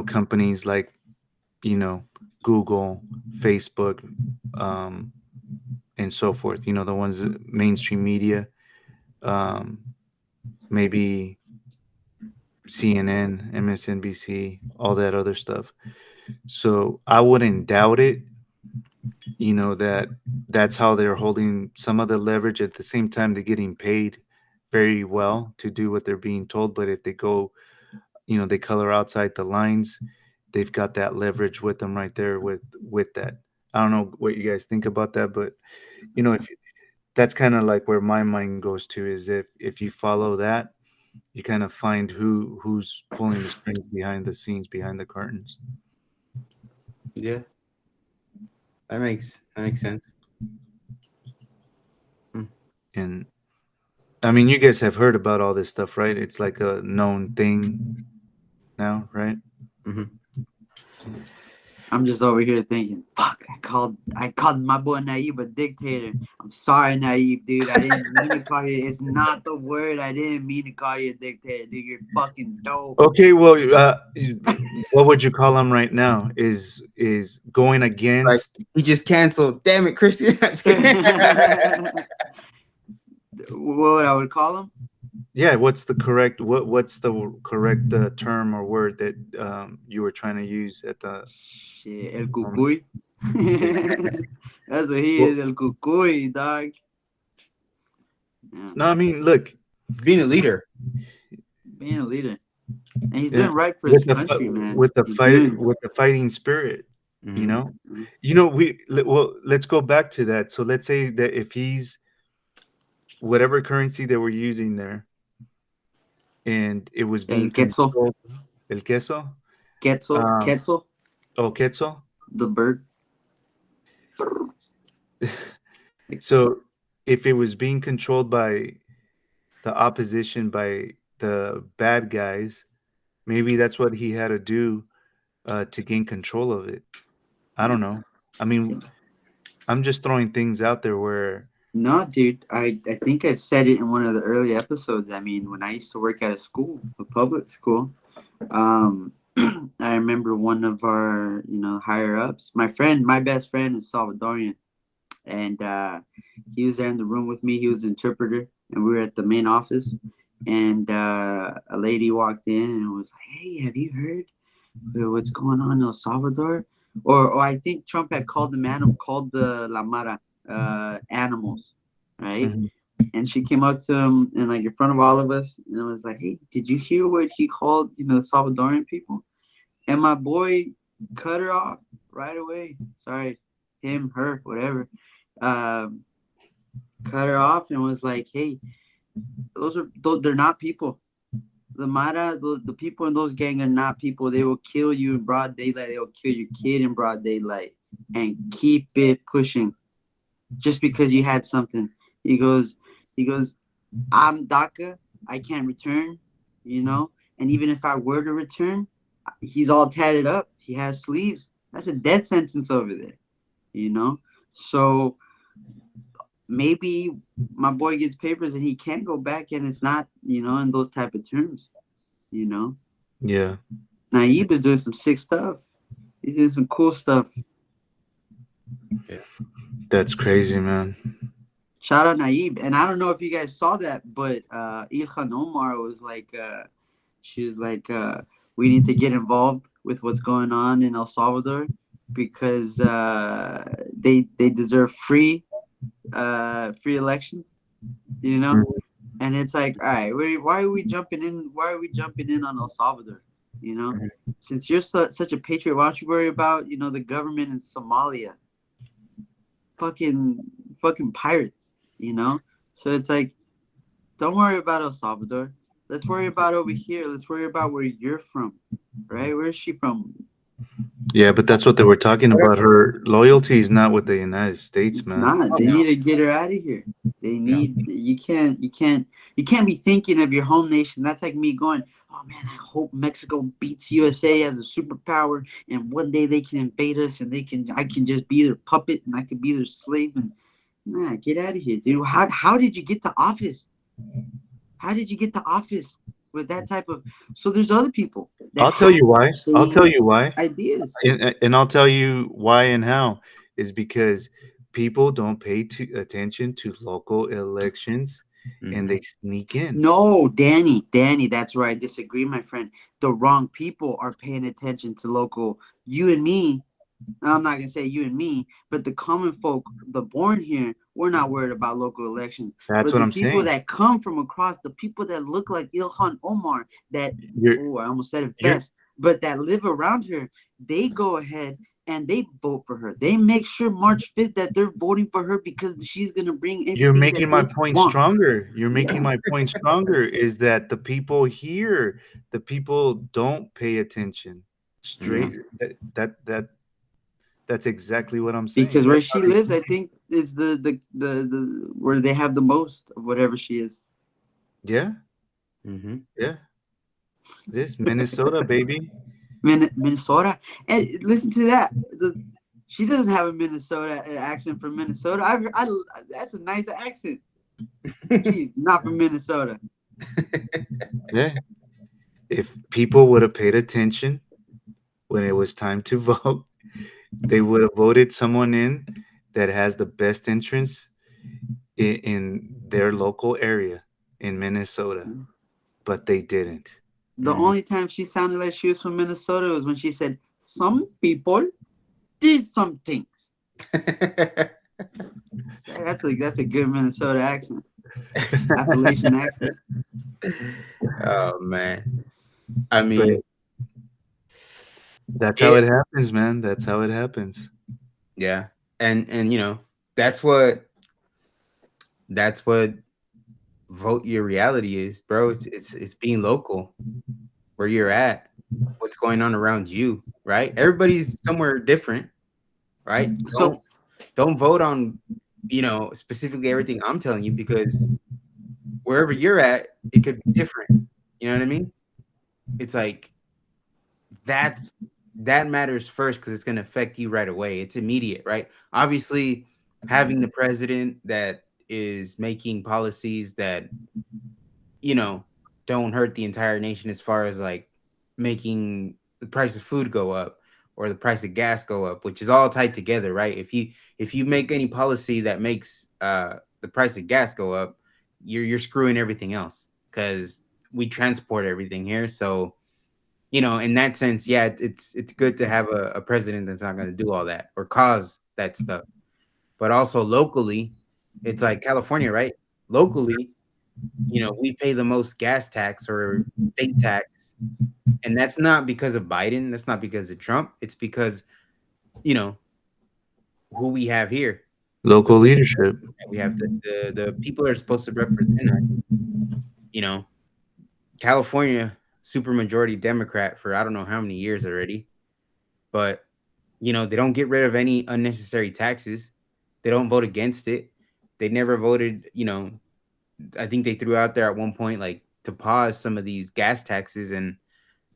companies like, you know, Google, Facebook, um, and so forth, the ones that mainstream media, um, maybe CNN, MSNBC, all that other stuff. So I wouldn't doubt it, that that's how they're holding some of the leverage. At the same time, they're getting paid very well to do what they're being told. But if they go, they color outside the lines, they've got that leverage with them right there with that. I don't know what you guys think about that, but if that's kind of like where my mind goes to, is if you follow that, you kind of find who's pulling the strings behind the scenes, behind the curtains. Yeah, that makes sense. Mm. And I mean, you guys have heard about all this stuff, right? It's like a known thing now, right? Mhm. I'm just over here thinking, fuck, I called my boy Naib a dictator. I'm sorry, Naib, dude. I didn't mean to call you. It's not the word. I didn't mean to call you a dictator, dude. You're fucking dope. Okay, well, what would you call him right now? Is going Like against? he just canceled. Damn it, Christian. I'm just kidding. What I would call him? Yeah, what's the correct term or word that you were trying to use at the Shit, El moment? Cucuy. That's what he Well, is, El Cucuy, dog. Yeah, no, I mean, look, He's being a leader. being a leader. And he's yeah, doing right for his with the country, man. with the He's fight doing. with the fighting spirit, you Mhm. know, well, let's go back to that. So let's say that if he's whatever currency they were using there, and it was El being Quetzal. controlled, el queso, Quetzal. um, Quetzal. quetzal. The bird. So if it was being controlled by the opposition, by the bad guys, maybe that's what he had to do to gain control of it. I don't know. I mean, I'm just throwing things out there where. No, dude. I think I've said it in one of the early episodes. I mean, when I used to work at a school, a public school, um, I remember one of our, higher ups. My best friend is Salvadorian, and he was there in the room with me. He was an interpreter, and we were at the main office. And a lady walked in and was like, "Hey, have you heard what's going on in El Salvador?" Or I think Trump had called the La Mara animals, right? Mhm. And she came up to him and like in front of all of us and was like, "Hey, did you hear what he called, the Salvadorian people?" And my boy cut her off right away. Sorry, him, her, whatever. Um, cut her off and was like, "Hey, they're not people. The Mara, the people in those gang are not people. They will kill you in broad daylight. They will kill your kid in broad daylight, and keep it pushing just because you had something." He goes, he goes, "I'm DACA. I can't return, and even if I were to return, he's all tatted up. He has sleeves. That's a death sentence over there, you know. So maybe my boy gets papers and he can't go back, and it's not, in those type of terms, you know. Yeah, Naib is doing some sick stuff. He's doing some cool stuff. Yeah. that's crazy, man. Shout out Naib. And I don't know if you guys saw that, but Ilhan Omar was like, she was like, we need to get involved with what's going on in El Salvador because they deserve free elections, you know. Mhm. And it's like, all right, why are we jumping in? Why are we jumping in on El Salvador? You know, Mhm. since you're such a patriot, why don't you worry about the government in Somalia? Fucking fucking pirates, you know. So it's like, don't worry about El Salvador. Let's worry about over here. Let's worry about where you're from, right? Where is she from? Yeah, but that's what they were talking about. Her loyalty is not with the United States, It's man. not. Oh They no, need to get her out of here. They no. need. You can't be thinking of your home nation. That's like me going, oh man, I hope Mexico beats USA as a superpower, and one day they can invade us, and I can just be their puppet, and I can be their slave. And nah, get out of here, dude. How did you get to office? How did you get to office with that type of? So there's other people that I'll tell have you the why. I'll tell same you why. ideas. And I'll tell you why and how is because people don't pay attention to local elections and Hmm. they sneak in. No, Danny, that's where I disagree, my friend. The wrong people are paying attention to local. You and me, I'm not gonna say you and me, but the common folk, the born here, we're not worried about local elections. That's But what the I'm people saying. that come from across, the people that look like Ilhan Omar, that You're oh, I almost said it you're best, but that live around her, they go ahead and they vote for her. They make sure March 5th that they're voting for her because she's gonna bring you're everything that making my they point want. stronger. You're making Yeah. my point stronger is that the people here, the people don't pay attention. Yeah. Straight that's exactly what I'm saying. Because That's where how she lives, I think is the where they have the most of whatever she is. yeah, Hmm. yeah. It is Minnesota, baby. Minnesota, and listen to that. She doesn't have a Minnesota accent from Minnesota. That's a nice accent. She's not from Minnesota. Yeah. If people would have paid attention when it was time to vote, they would have voted someone in that has the best entrance in their local area in Minnesota, but they didn't. The Hmm. only time she sounded like she was from Minnesota was when she said, "Some people did some things." That's a good Minnesota accent, Appalachian accent. Oh man. I But mean, that's how it it happens, man. That's how it happens. yeah. And that's what vote your reality is, bro. It's being local where you're at, what's going on around you, right? Everybody's somewhere different, right? So Don't vote on, specifically everything I'm telling you because wherever you're at, it could be different. You know what I mean? It's like that's that matters first because it's going to affect you right away. It's immediate, right? Obviously, having the president that is making policies that you know don't hurt the entire nation as far as like making the price of food go up or the price of gas go up, which is all tied together, right? If you make any policy that makes the price of gas go up, you're screwing everything else because we transport everything here. So in that sense, yeah, it's good to have a president that's not going to do all that or cause that stuff. But also locally, it's like California, right? Locally, we pay the most gas tax or state tax, and that's not because of Biden. That's not because of Trump. It's because you know who we have here. The Local leadership. we have the people that are supposed to represent us. You know, California super majority Democrat for I don't know how many years already, but they don't get rid of any unnecessary taxes. They don't vote against it. They never voted. I think they threw out there at one point like to pause some of these gas taxes, and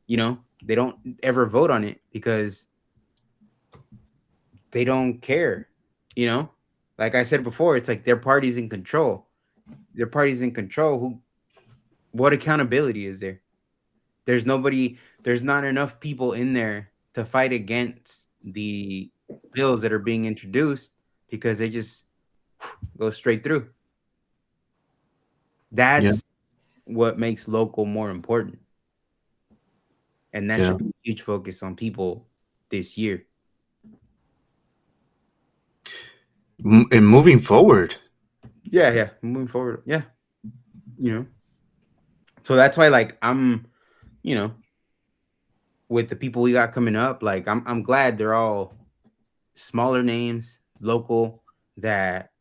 they don't ever vote on it because they don't care. You know, like I said before, it's like their party's in control. Their party's in control. What accountability is there? There's nobody. There's not enough people in there to fight against the bills that are being introduced because they just go straight through. Yeah. That's what makes local more important, and that Yeah. should be a huge focus on people this year. And moving forward. Yeah, yeah. Moving forward, yeah. You know, so that's why, like, you know, with the people we got coming up, like, I'm glad they're all smaller names, local. That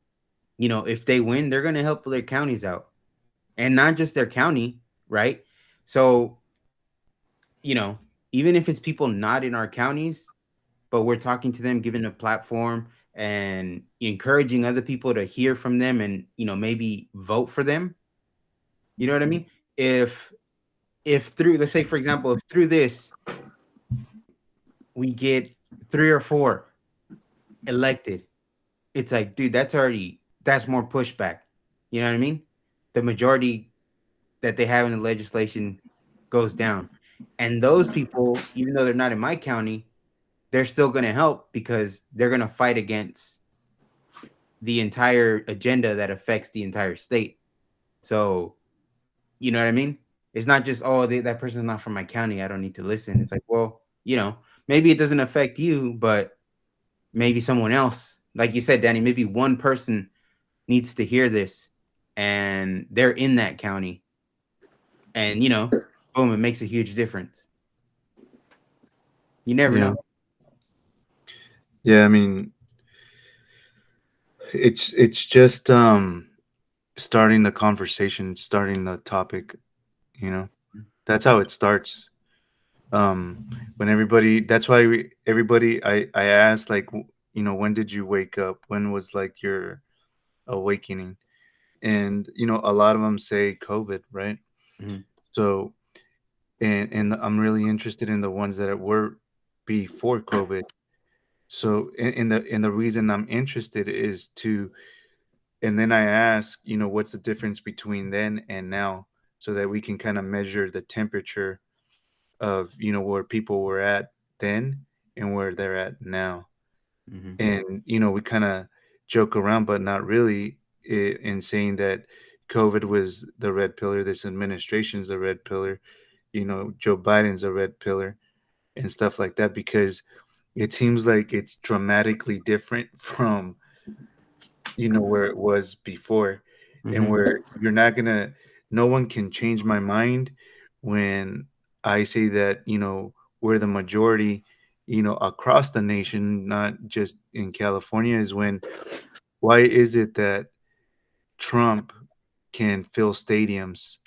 if they win, they're gonna help their counties out, and not just their county, right? So, you know, even if it's people not in our counties, but we're talking to them, giving a platform and encouraging other people to hear from them and, maybe vote for them. You know what I mean? If through, let's say for example, if through this we get three or four elected, it's like, dude, that's more pushback. You know what I mean? The majority that they have in the legislation goes down. And those people, even though they're not in my county, they're still going to help because they're going to fight against the entire agenda that affects the entire state. So, you know what I mean? It's not just, oh, that person's not from my county, I don't need to listen. It's like, well, maybe it doesn't affect you, but maybe someone else, like you said, Danny, maybe one person needs to hear this and they're in that county. And, boom, it makes a huge difference. You never Yeah. know. Yeah, I mean, it's just starting the conversation, starting the topic, you know. That's how it starts. When everybody, that's why everybody, I asked, like, when did you wake up? When was like your awakening? And a lot of them say COVID, right? Mhm. So, and I'm really interested in the ones that were before COVID. So, and the reason I'm interested is to, and then I ask, what's the difference between then and now, so that we can kind of measure the temperature of where people were at then and where they're at now. Mhm. And we kind of joke around, but not really, in saying that COVID was the red pillar, this administration's the red pillar, Joe Biden's a red pillar, and stuff like that, because it seems like it's dramatically different from where it was before, and Mhm. where you're not gonna, no one can change my mind when I say that we're the majority across the nation, not just in California. Is when, why is it that Trump can fill stadiums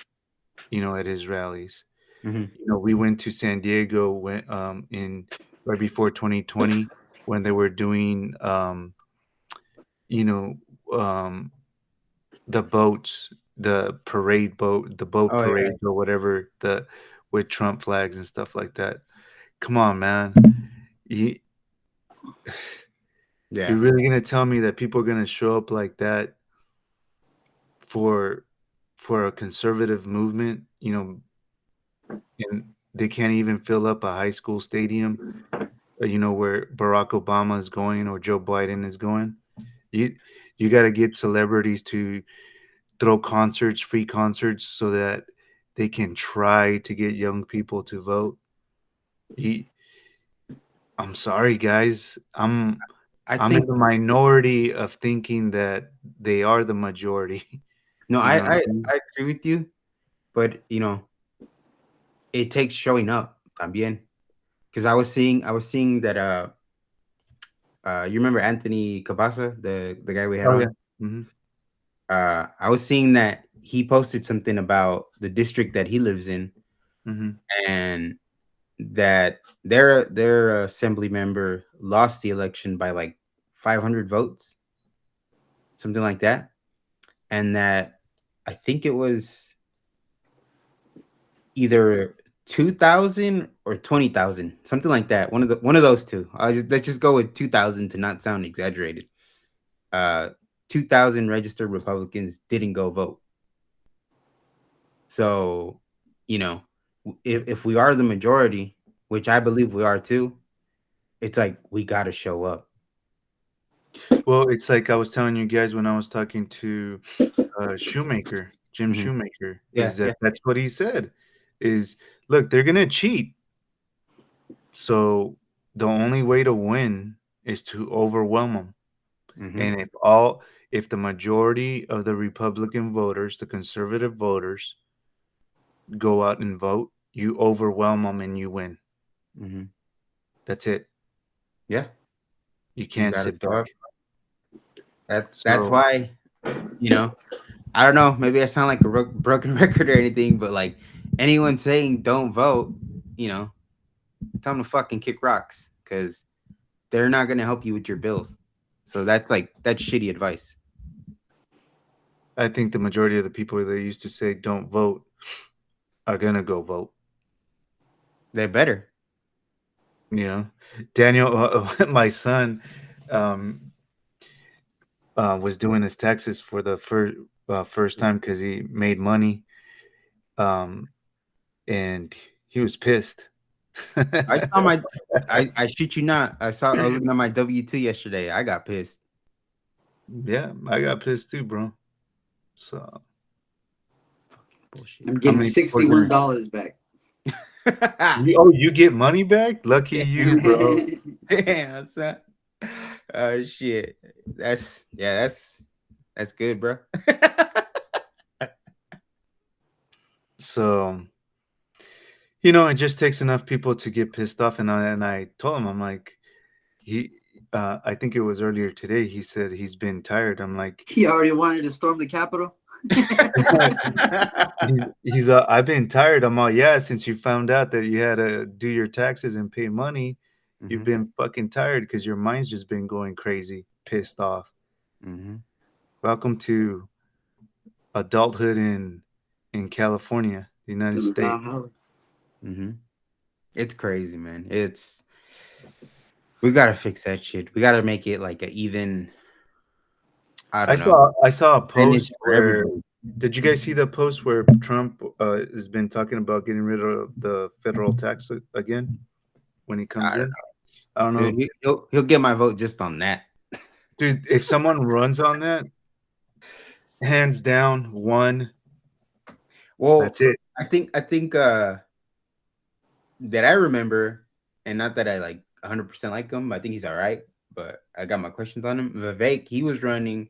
at his rallies? Mhm. We went to San Diego when in right before 2020, when they were doing you know um the boats, the boat Oh yeah. parades or whatever, the with Trump flags and stuff like that. Come on, man. You Yeah. you're really gonna tell me that people are gonna show up like that for a conservative movement, and they can't even fill up a high school stadium, where Barack Obama is going or Joe Biden is going? You you got to get celebrities to throw concerts, free concerts, so that they can try to get young people to vote. You, I'm sorry, guys. I I'm in think the minority of thinking that they are the majority. no, You I know what I, I mean? I agree with you, but it takes showing up también. Because I was seeing that you remember Anthony Cabasa, the guy we had Oh yeah. on? Hmm. I was seeing that he posted something about the district that he lives in, Hmm. and that their assembly member lost the election by like 500 votes, something like that, and that I think it was either 2,000 or 20,000, something like that. One of those two. Let's just go with 2,000 to not sound exaggerated. Uh, 2,000 registered Republicans didn't go vote. So, you know, if we are the majority, which I believe we are too, it's like we got to show up. Well, it's like I was telling you guys when I was talking to Shoemaker, Jim Mhm. Shoemaker, Yeah, is yeah. that that's what he said. Is, look, they're gonna cheat. So the only way to win is to overwhelm them. Hmm. And if the majority of the Republican voters, the conservative voters, go out and vote, you overwhelm them and you win. Hmm. That's it. Yeah, You you can't got to sit show up. back. That's So, why, you know, I don't know. Maybe I sound like a broken record or anything, but like anyone saying don't vote, you know, tell them to fucking kick rocks because they're not gonna help you with your bills. So that's shitty advice. I think the majority of the people that used to say don't vote are gonna go vote. They're better. You know, Daniel, my son, um, was doing his taxes for the first time because he made money, um, and he was pissed. I saw my I shit you not. I was looking at my W2 yesterday. I got pissed. Yeah, I got pissed too, bro. So Bullshit. I'm how getting many people are gonna? $61 back. You get money back? Lucky you, bro. Damn, son. Oh shit. That's good, bro. So, it just takes enough people to get pissed off. And I told him, I'm like, he, I think it was earlier today. He said he's been tired. I'm like, He already wanted to storm the Capitol. I've been tired. I'm all, yeah, since you found out that you had to do your taxes and pay money, you've Mhm, been fucking tired because your mind's just been going crazy, pissed off. mhm. Welcome to adulthood in California, the United The States. Valhalla. Mhm. It's crazy, man. We gotta fix that shit. We gotta make it like a even, I I don't know, saw I saw a percentage post for where everybody. did you guys see the post where Trump has been talking about getting rid of the federal tax again when he I comes don't in? I don't know, know, dude. He'll get my vote just on that. dude. If someone runs on that, hands down, one. Well, That's it. I think that I remember, and not that I like 100% like him. I think he's all right, but I got my questions on him. Vivek, he was running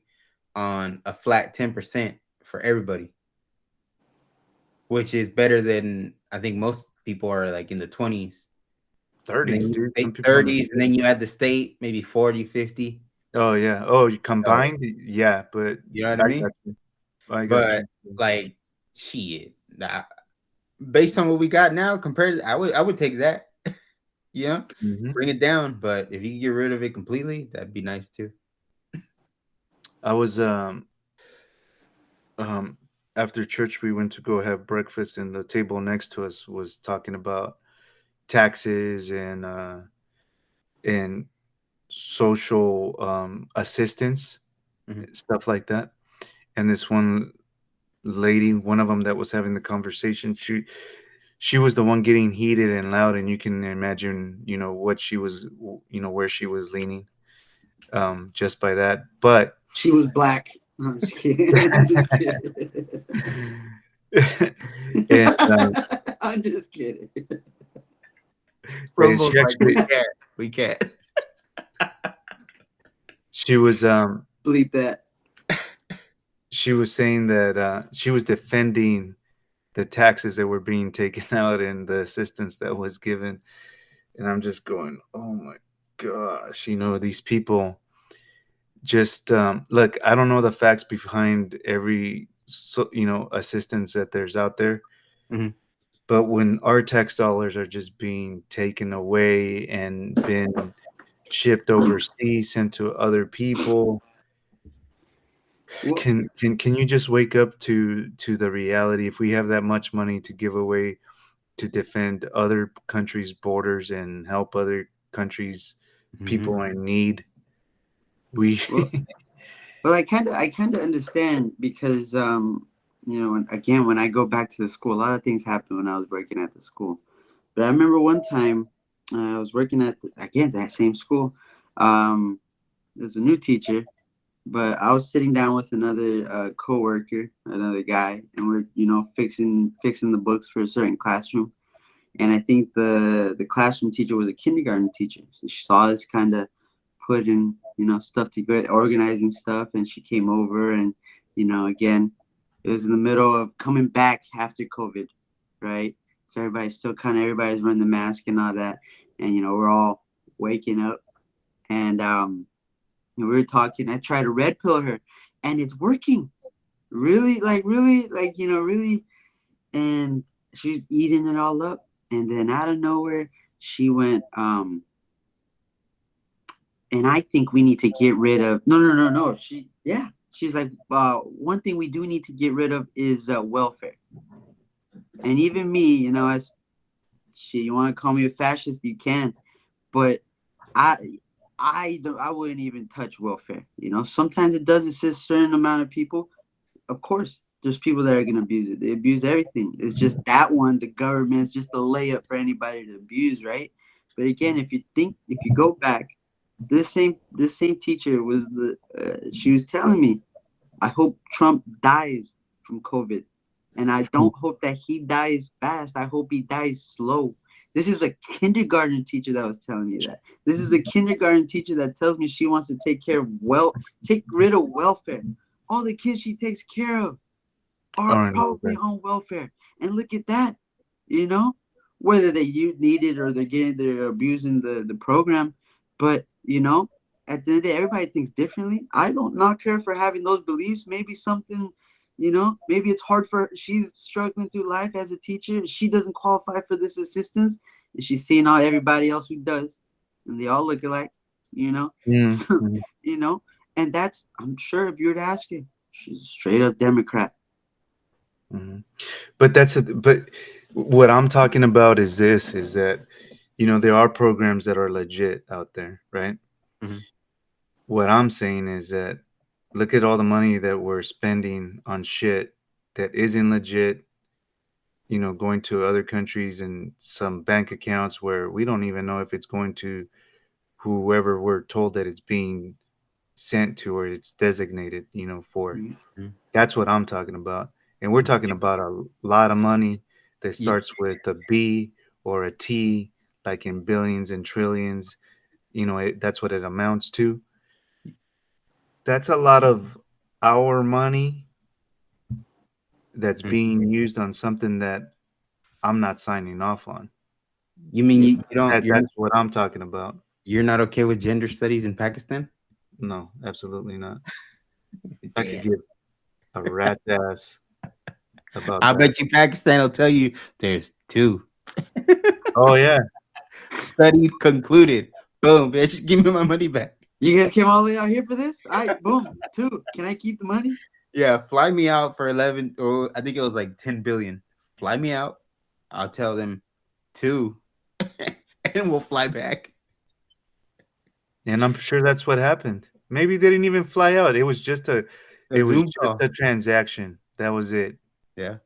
on a flat 10% for everybody, which is better than I think most people are like in the 20s. And 30s, then dude. you Some people on the 30s, and then you add the state, maybe 40, 50. oh yeah. Oh, you So, combined? Yeah, but you know what I I mean? got you. I got But you. like, shit, nah, based on what we got now, compared, I would take that. Yeah, Hmm. bring it down. But if you get rid of it completely, that'd be nice too. I was um after church we went to go have breakfast and the table next to us was talking about taxes and social assistance, Mhm. stuff like that. And this one lady, one of them that was having the conversation, she was the one getting heated and loud, and you can imagine, what she was, where she was leaning, just by that. But She was black. No, I'm just kidding. I'm just kidding. and I'm just kidding. and Rumbles she like we actually can't. We can't. she was Bleep that. she was saying that she was defending the taxes that were being taken out and the assistance that was given. And I'm just going, oh my gosh, these people just look, I don't know the facts behind every assistance that there's out there, Mhm. but when our tax dollars are just being taken away and been shipped overseas, sent to other people, Well, can you just wake up to the reality? If we have that much money to give away to defend other countries' borders and help other countries, Mhm. people in need, we well, well, I kind of understand because again, when I go back to the school, a lot of things happened when I was working at the school. But I remember one time I was working at again that same school. There's a new teacher, but I was sitting down with another coworker, another guy, and we're fixing the books for a certain classroom. And I think the classroom teacher was a kindergarten teacher, so she saw us kind of putting stuff together, organizing stuff, and she came over and again, it was in the middle of coming back after COVID, right? So everybody's wearing the mask and all that, and we're all waking up, and we were talking. I tried to red pill her, and it's working. Really, really. And she's eating it all up. And then out of nowhere, she went, And I think we need to get rid of no. She's like, one thing we do need to get rid of is welfare. And even me, as shit, you want to call me a fascist, you can, but I I wouldn't even touch welfare. Sometimes it does assist a certain amount of people. Of course, there's people that are gonna abuse it. They abuse everything. It's just that one, the government's just a layup for anybody to abuse, right? But again, if you go back, this same teacher she was telling me, I hope Trump dies from COVID. And I don't hope that he dies fast. I hope he dies slow. This is a kindergarten teacher that was telling me that. This is a kindergarten teacher that tells me she wants to take rid of welfare. All the kids she takes care of are probably on welfare. And look at that, you know, whether they need it or they're abusing the program. But, at the end of the day, everybody thinks differently. I don't not care for having those beliefs. Maybe something, maybe it's hard for her. She's struggling through life as a teacher. She doesn't qualify for this assistance. And she's seeing all everybody else who does. And they all look alike, you know. So, Mm-hmm. and I'm sure if you were to ask her, she's a straight up Democrat. Mm-hmm. But what I'm talking about is that there are programs that are legit out there, right? Mhm. What I'm saying is that look at all the money that we're spending on shit that isn't legit, going to other countries and some bank accounts where we don't even know if it's going to whoever we're told that it's being sent to or it's designated, for. Mhm. Mhm. That's what I'm talking about. And we're talking about a lot of money that You, starts with a B or a T, like in billions and trillions. That's what it amounts to. That's a lot of our money that's mhm. being used on something that I'm not signing off on. You mean Yeah. you don't That's what I'm talking about. you're not okay with gender studies in Pakistan? No, absolutely not. I could Yeah. give a rat's ass about I that. bet you Pakistan will tell you there's two. Oh yeah. Study concluded. Boom, bitch. Give me my money back. You guys came all the way out here for this? All right, boom. Two. Can I keep the money? Yeah, fly me out for 11, or I think it was like 10 billion. Fly me out. I'll tell them two, and we'll fly back. And I'm sure that's what happened. Maybe they didn't even fly out. A It was Zoom just call. a transaction. That was it. Yeah,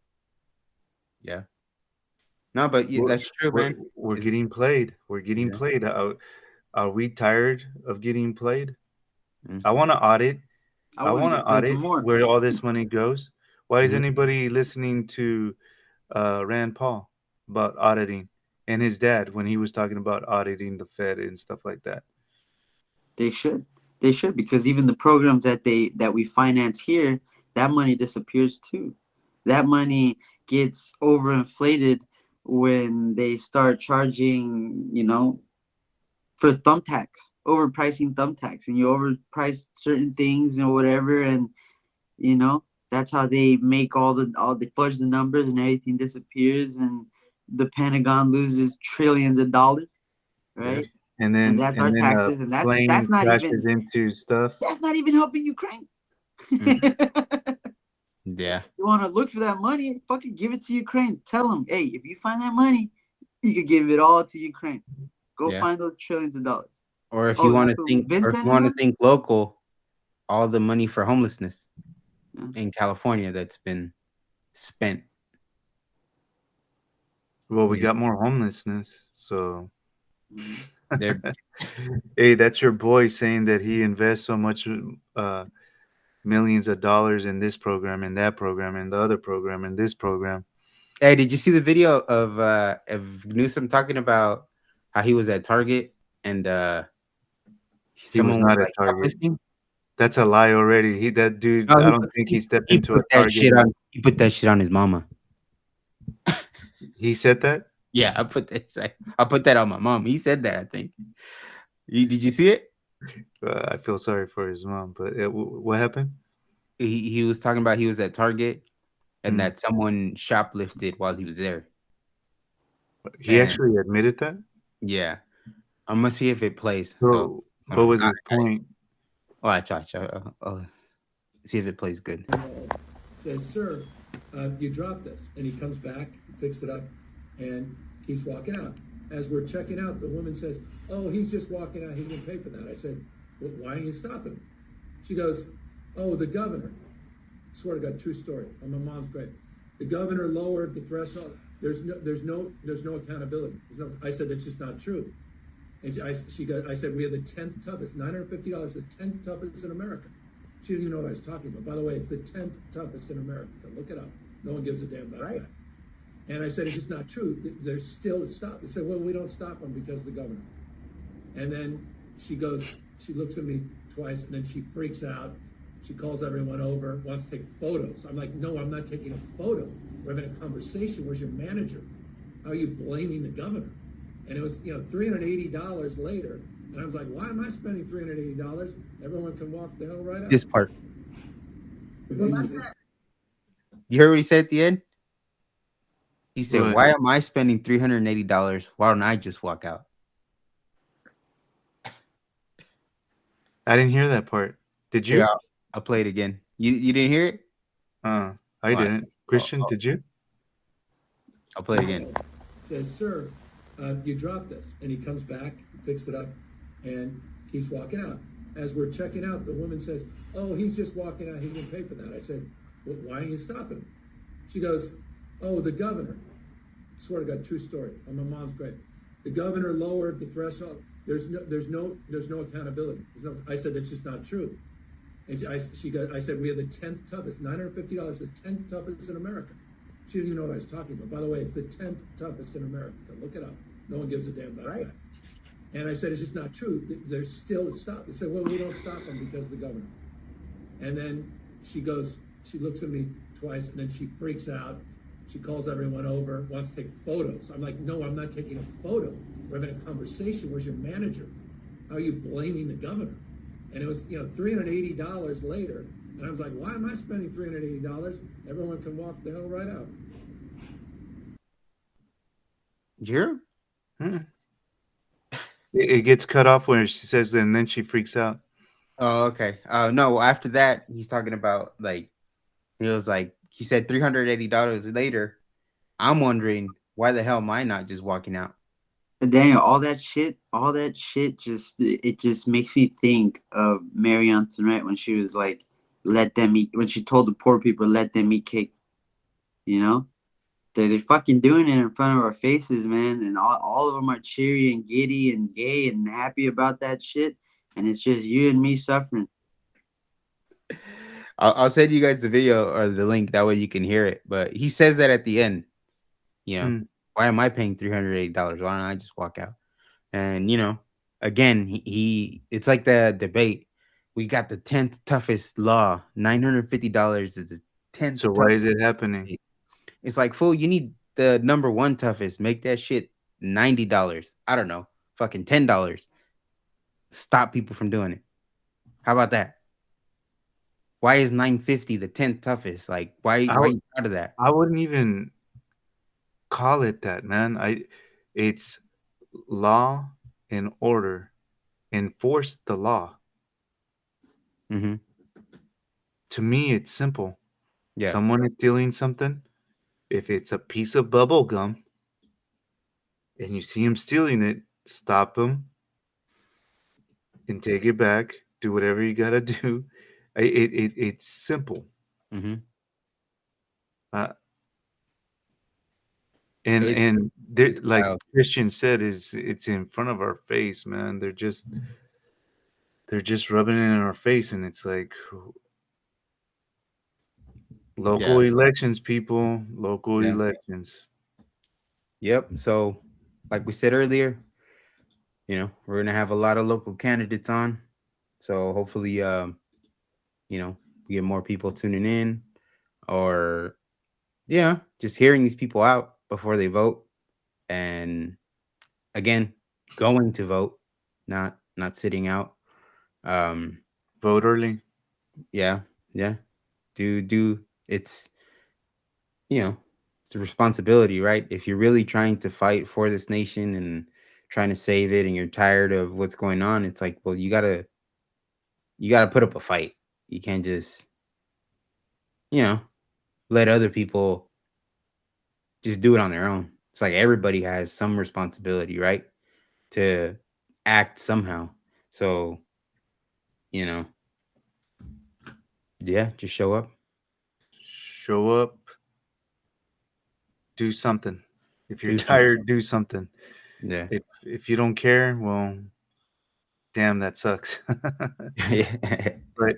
yeah. No, but yeah, We're that's true, we're, man. we're It's, getting played. We're getting yeah. played. Are we tired of getting played? Mm, I want to audit. I I want to want to get played some audit more. where all this money goes. Why is mhm. anybody listening to Rand Paul about auditing and his dad when he was talking about auditing the Fed and stuff like that? They should. They should, because even the programs that we finance here, that money disappears too. That money gets overinflated when they start charging, for thumbtacks, overpricing thumbtacks, and you overprice certain things and whatever, and you know that's how they make all the fudge the numbers and everything disappears, and the Pentagon loses trillions of dollars, Yeah. right? And And then that's our a taxes, and that's plane that's not crashes even into stuff. that's not even helping Ukraine. Mm. You Yeah, want to look for that money? Fucking give it to Ukraine. Tell them, hey, if you find that money, you could give it all to Ukraine. Go yeah. find those trillions of dollars. Or if you Oh, want that's to what think, or if you Vincent and want to them. think local, all the money for homelessness Yeah. in California that's been spent. Well, we You know, got more homelessness. So, Mhm. they're hey, that's your boy saying that he invests so much millions of dollars in this program, in that program, in the other program, in this program. Hey, did you see the video of Newsom talking about how he was at Target and He was someone was not at like Target. shoplifting? That's a lie already. That dude, No, I don't think he stepped he into a put that Target. shit on. He put that shit on his mama. He said that. Yeah, I put that on my mom. He said that. I think. Did you see it? I feel sorry for his mom, but what happened? He was talking about he was at Target and Mm. that someone shoplifted while he was there. He And actually admitted that. yeah, I'm gonna see if it plays though. So, Hold What on. was his point? Watch. See if it plays good. Says, sir, you dropped this. And he comes back, picks it up, and keeps walking out. As we're checking out, the woman says, oh, he's just walking out. He didn't pay for that. I said, well, why don't you stop him? She goes, oh, the governor. Swear to God, true story. On my mom's grave. The governor lowered the threshold. There's no accountability. I said, that's just not true. And I said, we have the 10th toughest, $950, the 10th toughest in America. She doesn't even know what I was talking about. By the way, it's the 10th toughest in America. Look it up. No one gives a damn about that. And I said, it's just not true. There's still stop. They said, well, we don't stop them because of the governor. And then she looks at me twice, and then she freaks out. She calls everyone over, wants to take photos. I'm like, no, I'm not taking a photo. We're having a conversation. Where's your manager? How are you blaming the governor? And it was, $380 later. And I was like, why am I spending $380? Everyone can walk the hell right out. This part. You heard what he said at the end? He said, What? why am I spending $380? Why don't I just walk out? I didn't hear that part. Did you? Here, I'll play it again. You didn't hear it? I Why? didn't. Christian, did you? I'll play it again. Says, sir, you dropped this. And he comes back, picks it up, and keeps walking out. As we're checking out, the woman says, oh, he's just walking out. He didn't pay for that. I said, well, why don't you stop him? She goes, oh, the governor. Swear to God, true story. On my mom's grave. The governor lowered the threshold. There's no accountability. I said, that's just not true. And I said, we have the 10th toughest, $950, the 10th toughest in America. She doesn't even know what I was talking about. By the way, it's the 10th toughest in America. Look it up. No one gives a damn about that. And I said, it's just not true. There's still stop. They said, well, we don't stop them because of the governor. And then she looks at me twice, and then she freaks out. She calls everyone over, wants to take photos. I'm like, no, I'm not taking a photo. We're having a conversation. Where's your manager? How are you blaming the governor? And it was, $380 later. And I was like, why am I spending $380? Everyone can walk the hell right out. Did you hear him? It gets cut off when she says that, and then she freaks out. Oh, okay. No, after that, he's talking about, he said $380 later. I'm wondering, why the hell am I not just walking out? Daniel, all that shit just makes me think of Marie Antoinette when she was like, let them eat, when she told the poor people, let them eat cake. They're fucking doing it in front of our faces, man. And all of them are cheery and giddy and gay and happy about that shit. And it's just you and me suffering. I'll send you guys the video or the link. That way you can hear it. But he says that at the end. Why am I paying $380? Why don't I just walk out? And, again, he it's like the debate. We got the 10th toughest law. $950 is the 10th. So why is it happening? It's like, fool, you need the number one toughest. Make that shit $90. I don't know. Fucking $10. Stop people from doing it. How about that? Why is $950 the 10th toughest? Like, why are you proud of that? I wouldn't even call it that, man. It's law and order. Enforce the law. Mm-hmm. To me, it's simple. Yeah. Someone is stealing something. If it's a piece of bubble gum and you see him stealing it, stop him and take it back. Do whatever you gotta do. It's simple. Mm-hmm. And like wild. Christian said, it's in front of our face, man. They're just rubbing it in our face, and it's like local elections, people. Local elections. Yep. So, like we said earlier, we're gonna have a lot of local candidates on. So hopefully, we get more people tuning in, or just hearing these people out before they vote, and again, going to vote, not sitting out. Vote early. Yeah. Do it's it's a responsibility, right? If you're really trying to fight for this nation and trying to save it and you're tired of what's going on, it's like, well, you gotta put up a fight. You can't just, you know, let other people just do it on their own. It's like everybody has some responsibility, right? To act somehow. So, you know, yeah, just show up. Show up, do something. If you're Do something. tired, do something. Yeah. If you don't care, well, damn, that sucks. Yeah. But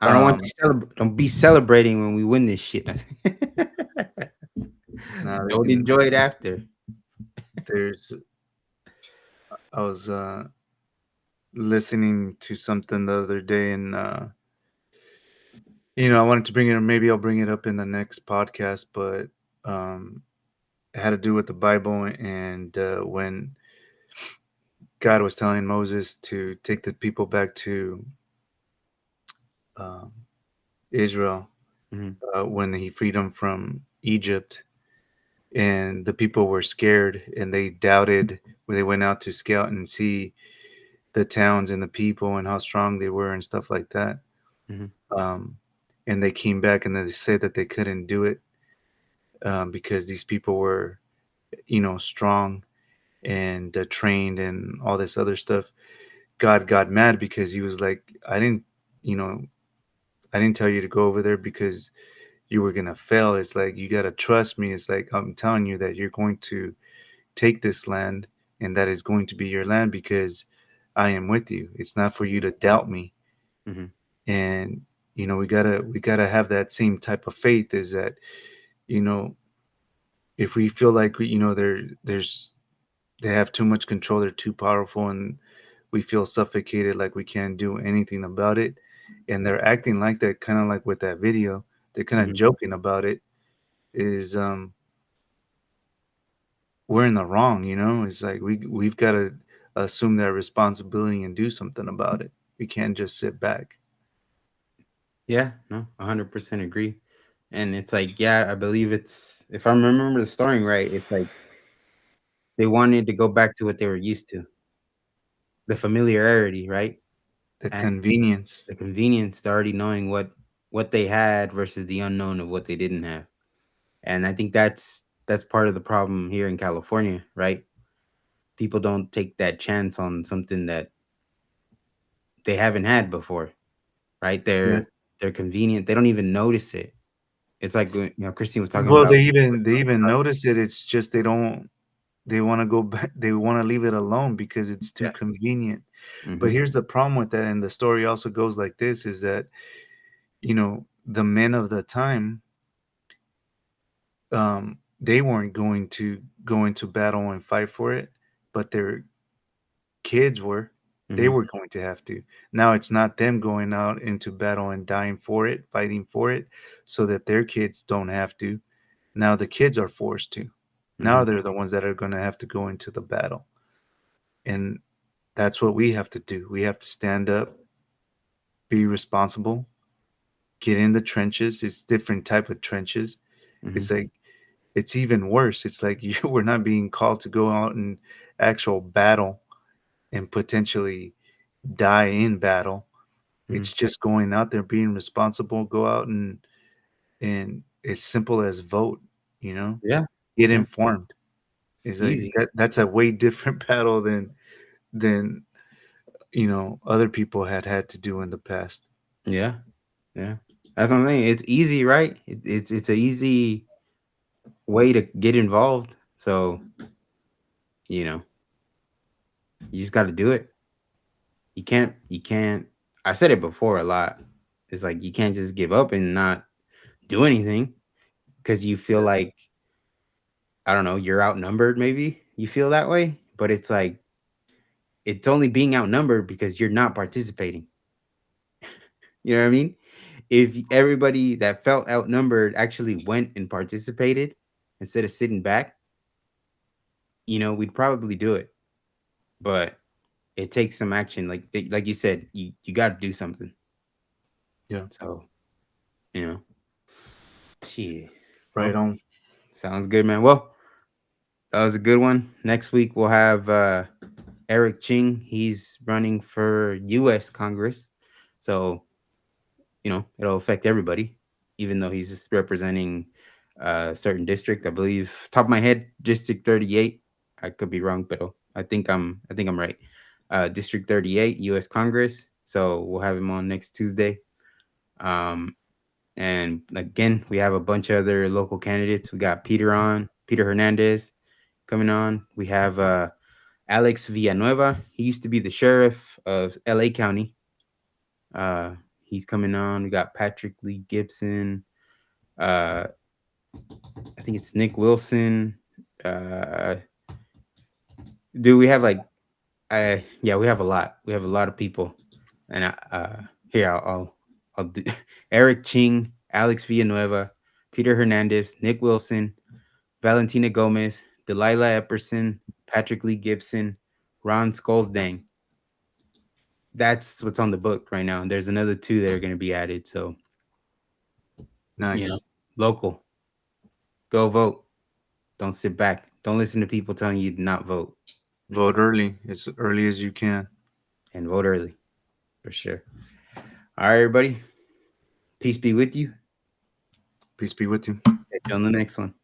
I don't want you don't be celebrating when we win this shit. no, they Don't can. enjoy it after. There's. I was listening to something the other day, and I wanted to bring it. Maybe I'll bring it up in the next podcast, but um, it had to do with the Bible, and when God was telling Moses to take the people back to um, Israel Mhm, when he freed them from Egypt, and the people were scared and they doubted when they went out to scout and see the towns and the people and how strong they were and stuff like that. mhm, Um, and they came back and they said that they couldn't do it because these people were, strong and trained and all this other stuff. God got mad because he was like, you know, I didn't tell you to go over there because you were gonna fail. It's like you gotta trust me. It's like I'm telling you that you're going to take this land and that is going to be your land because I am with you. It's not for you to doubt me. mhm. And we gotta have that same type of faith. Is that you know if we feel like they have too much control, they're too powerful, and we feel suffocated, like we can't do anything about it, and they're acting like that, kind of like with that video. They're kind of Mhm. joking about it. Is We're in the wrong, It's like we've got to assume that responsibility and do something about it. We can't just sit back. Yeah, no, 100% agree. And it's like, yeah, I believe it's if I remember the story right, it's like they wanted to go back to what they were used to, the familiarity, right? The And convenience. the convenience to already knowing what they had versus the unknown of what they didn't have. And I think that's part of the problem here in California, right? People don't take that chance on something that they haven't had before, right? Yes. They're convenient. They don't even notice it. It's like Christine was talking Well, about. they even notice it. It's just they don't. They want to go back. They want to leave it alone because it's too Yeah. convenient. But Hmm. here's the problem with that, and the story also goes like this: is that the men of the time, they weren't going to go into battle and fight for it, but their kids were. They Hmm. were going to have to. Now it's not them going out into battle and dying for it, fighting for it, so that their kids don't have to. Now the kids are forced to. Hmm. Now they're the ones that are going to have to go into the battle. And that's what we have to do. We have to stand up, be responsible, get in the trenches. It's different type of trenches. Hmm. It's like it's even worse. It's like you were not being called to go out in actual battle and potentially die in battle. Hmm. It's just going out there, being responsible, go out and as simple as vote, you know, Yeah. get Yeah. informed. It's It's like easy. that's a way different battle than other people had to do in the past. Yeah. Yeah. That's what I'm saying. It's easy, right? It's an easy way to get involved. So you know, you just got to do it. You can't. I said it before a lot. It's like you can't just give up and not do anything because you feel Yeah. like I don't know, you're outnumbered. Maybe you feel that way, but it's like it's only being outnumbered because you're not participating. You know what I mean? If everybody that felt outnumbered actually went and participated instead of sitting back, we'd probably do it. But it takes some action. Like you said, you got to do something. Yeah. So you know, shit. Right Well, on. sounds good, man. Well, That was a good one. Next week we'll have Eric Ching. He's running for U.S. Congress, so it'll affect everybody, even though he's just representing a certain district. I believe, top of my head, District 38. I could be wrong, but I think I'm right. District 38, U.S. Congress. So we'll have him on next Tuesday. And again, we have a bunch of other local candidates. We got Peter Hernandez coming on. We have Alex Villanueva. He used to be the sheriff of LA County. He's coming on. We got Patrick Lee Gibson. I think it's Nick Wilson. Dude, we have we have a lot. We have a lot of people. And here I'll do Eric Ching, Alex Villanueva, Peter Hernandez, Nick Wilson, Valentina Gomez, Delilah Epperson, Patrick Lee Gibson, Ron Skolsdang. That's what's on the book right now. And there's another 2 that are going to be added. So, Nice. Local. Go vote. Don't sit back. Don't listen to people telling you to not vote. Vote early, as early as you can. And vote early. For sure. All right, everybody. Peace be with you. Peace be with you. Catch you on the next one.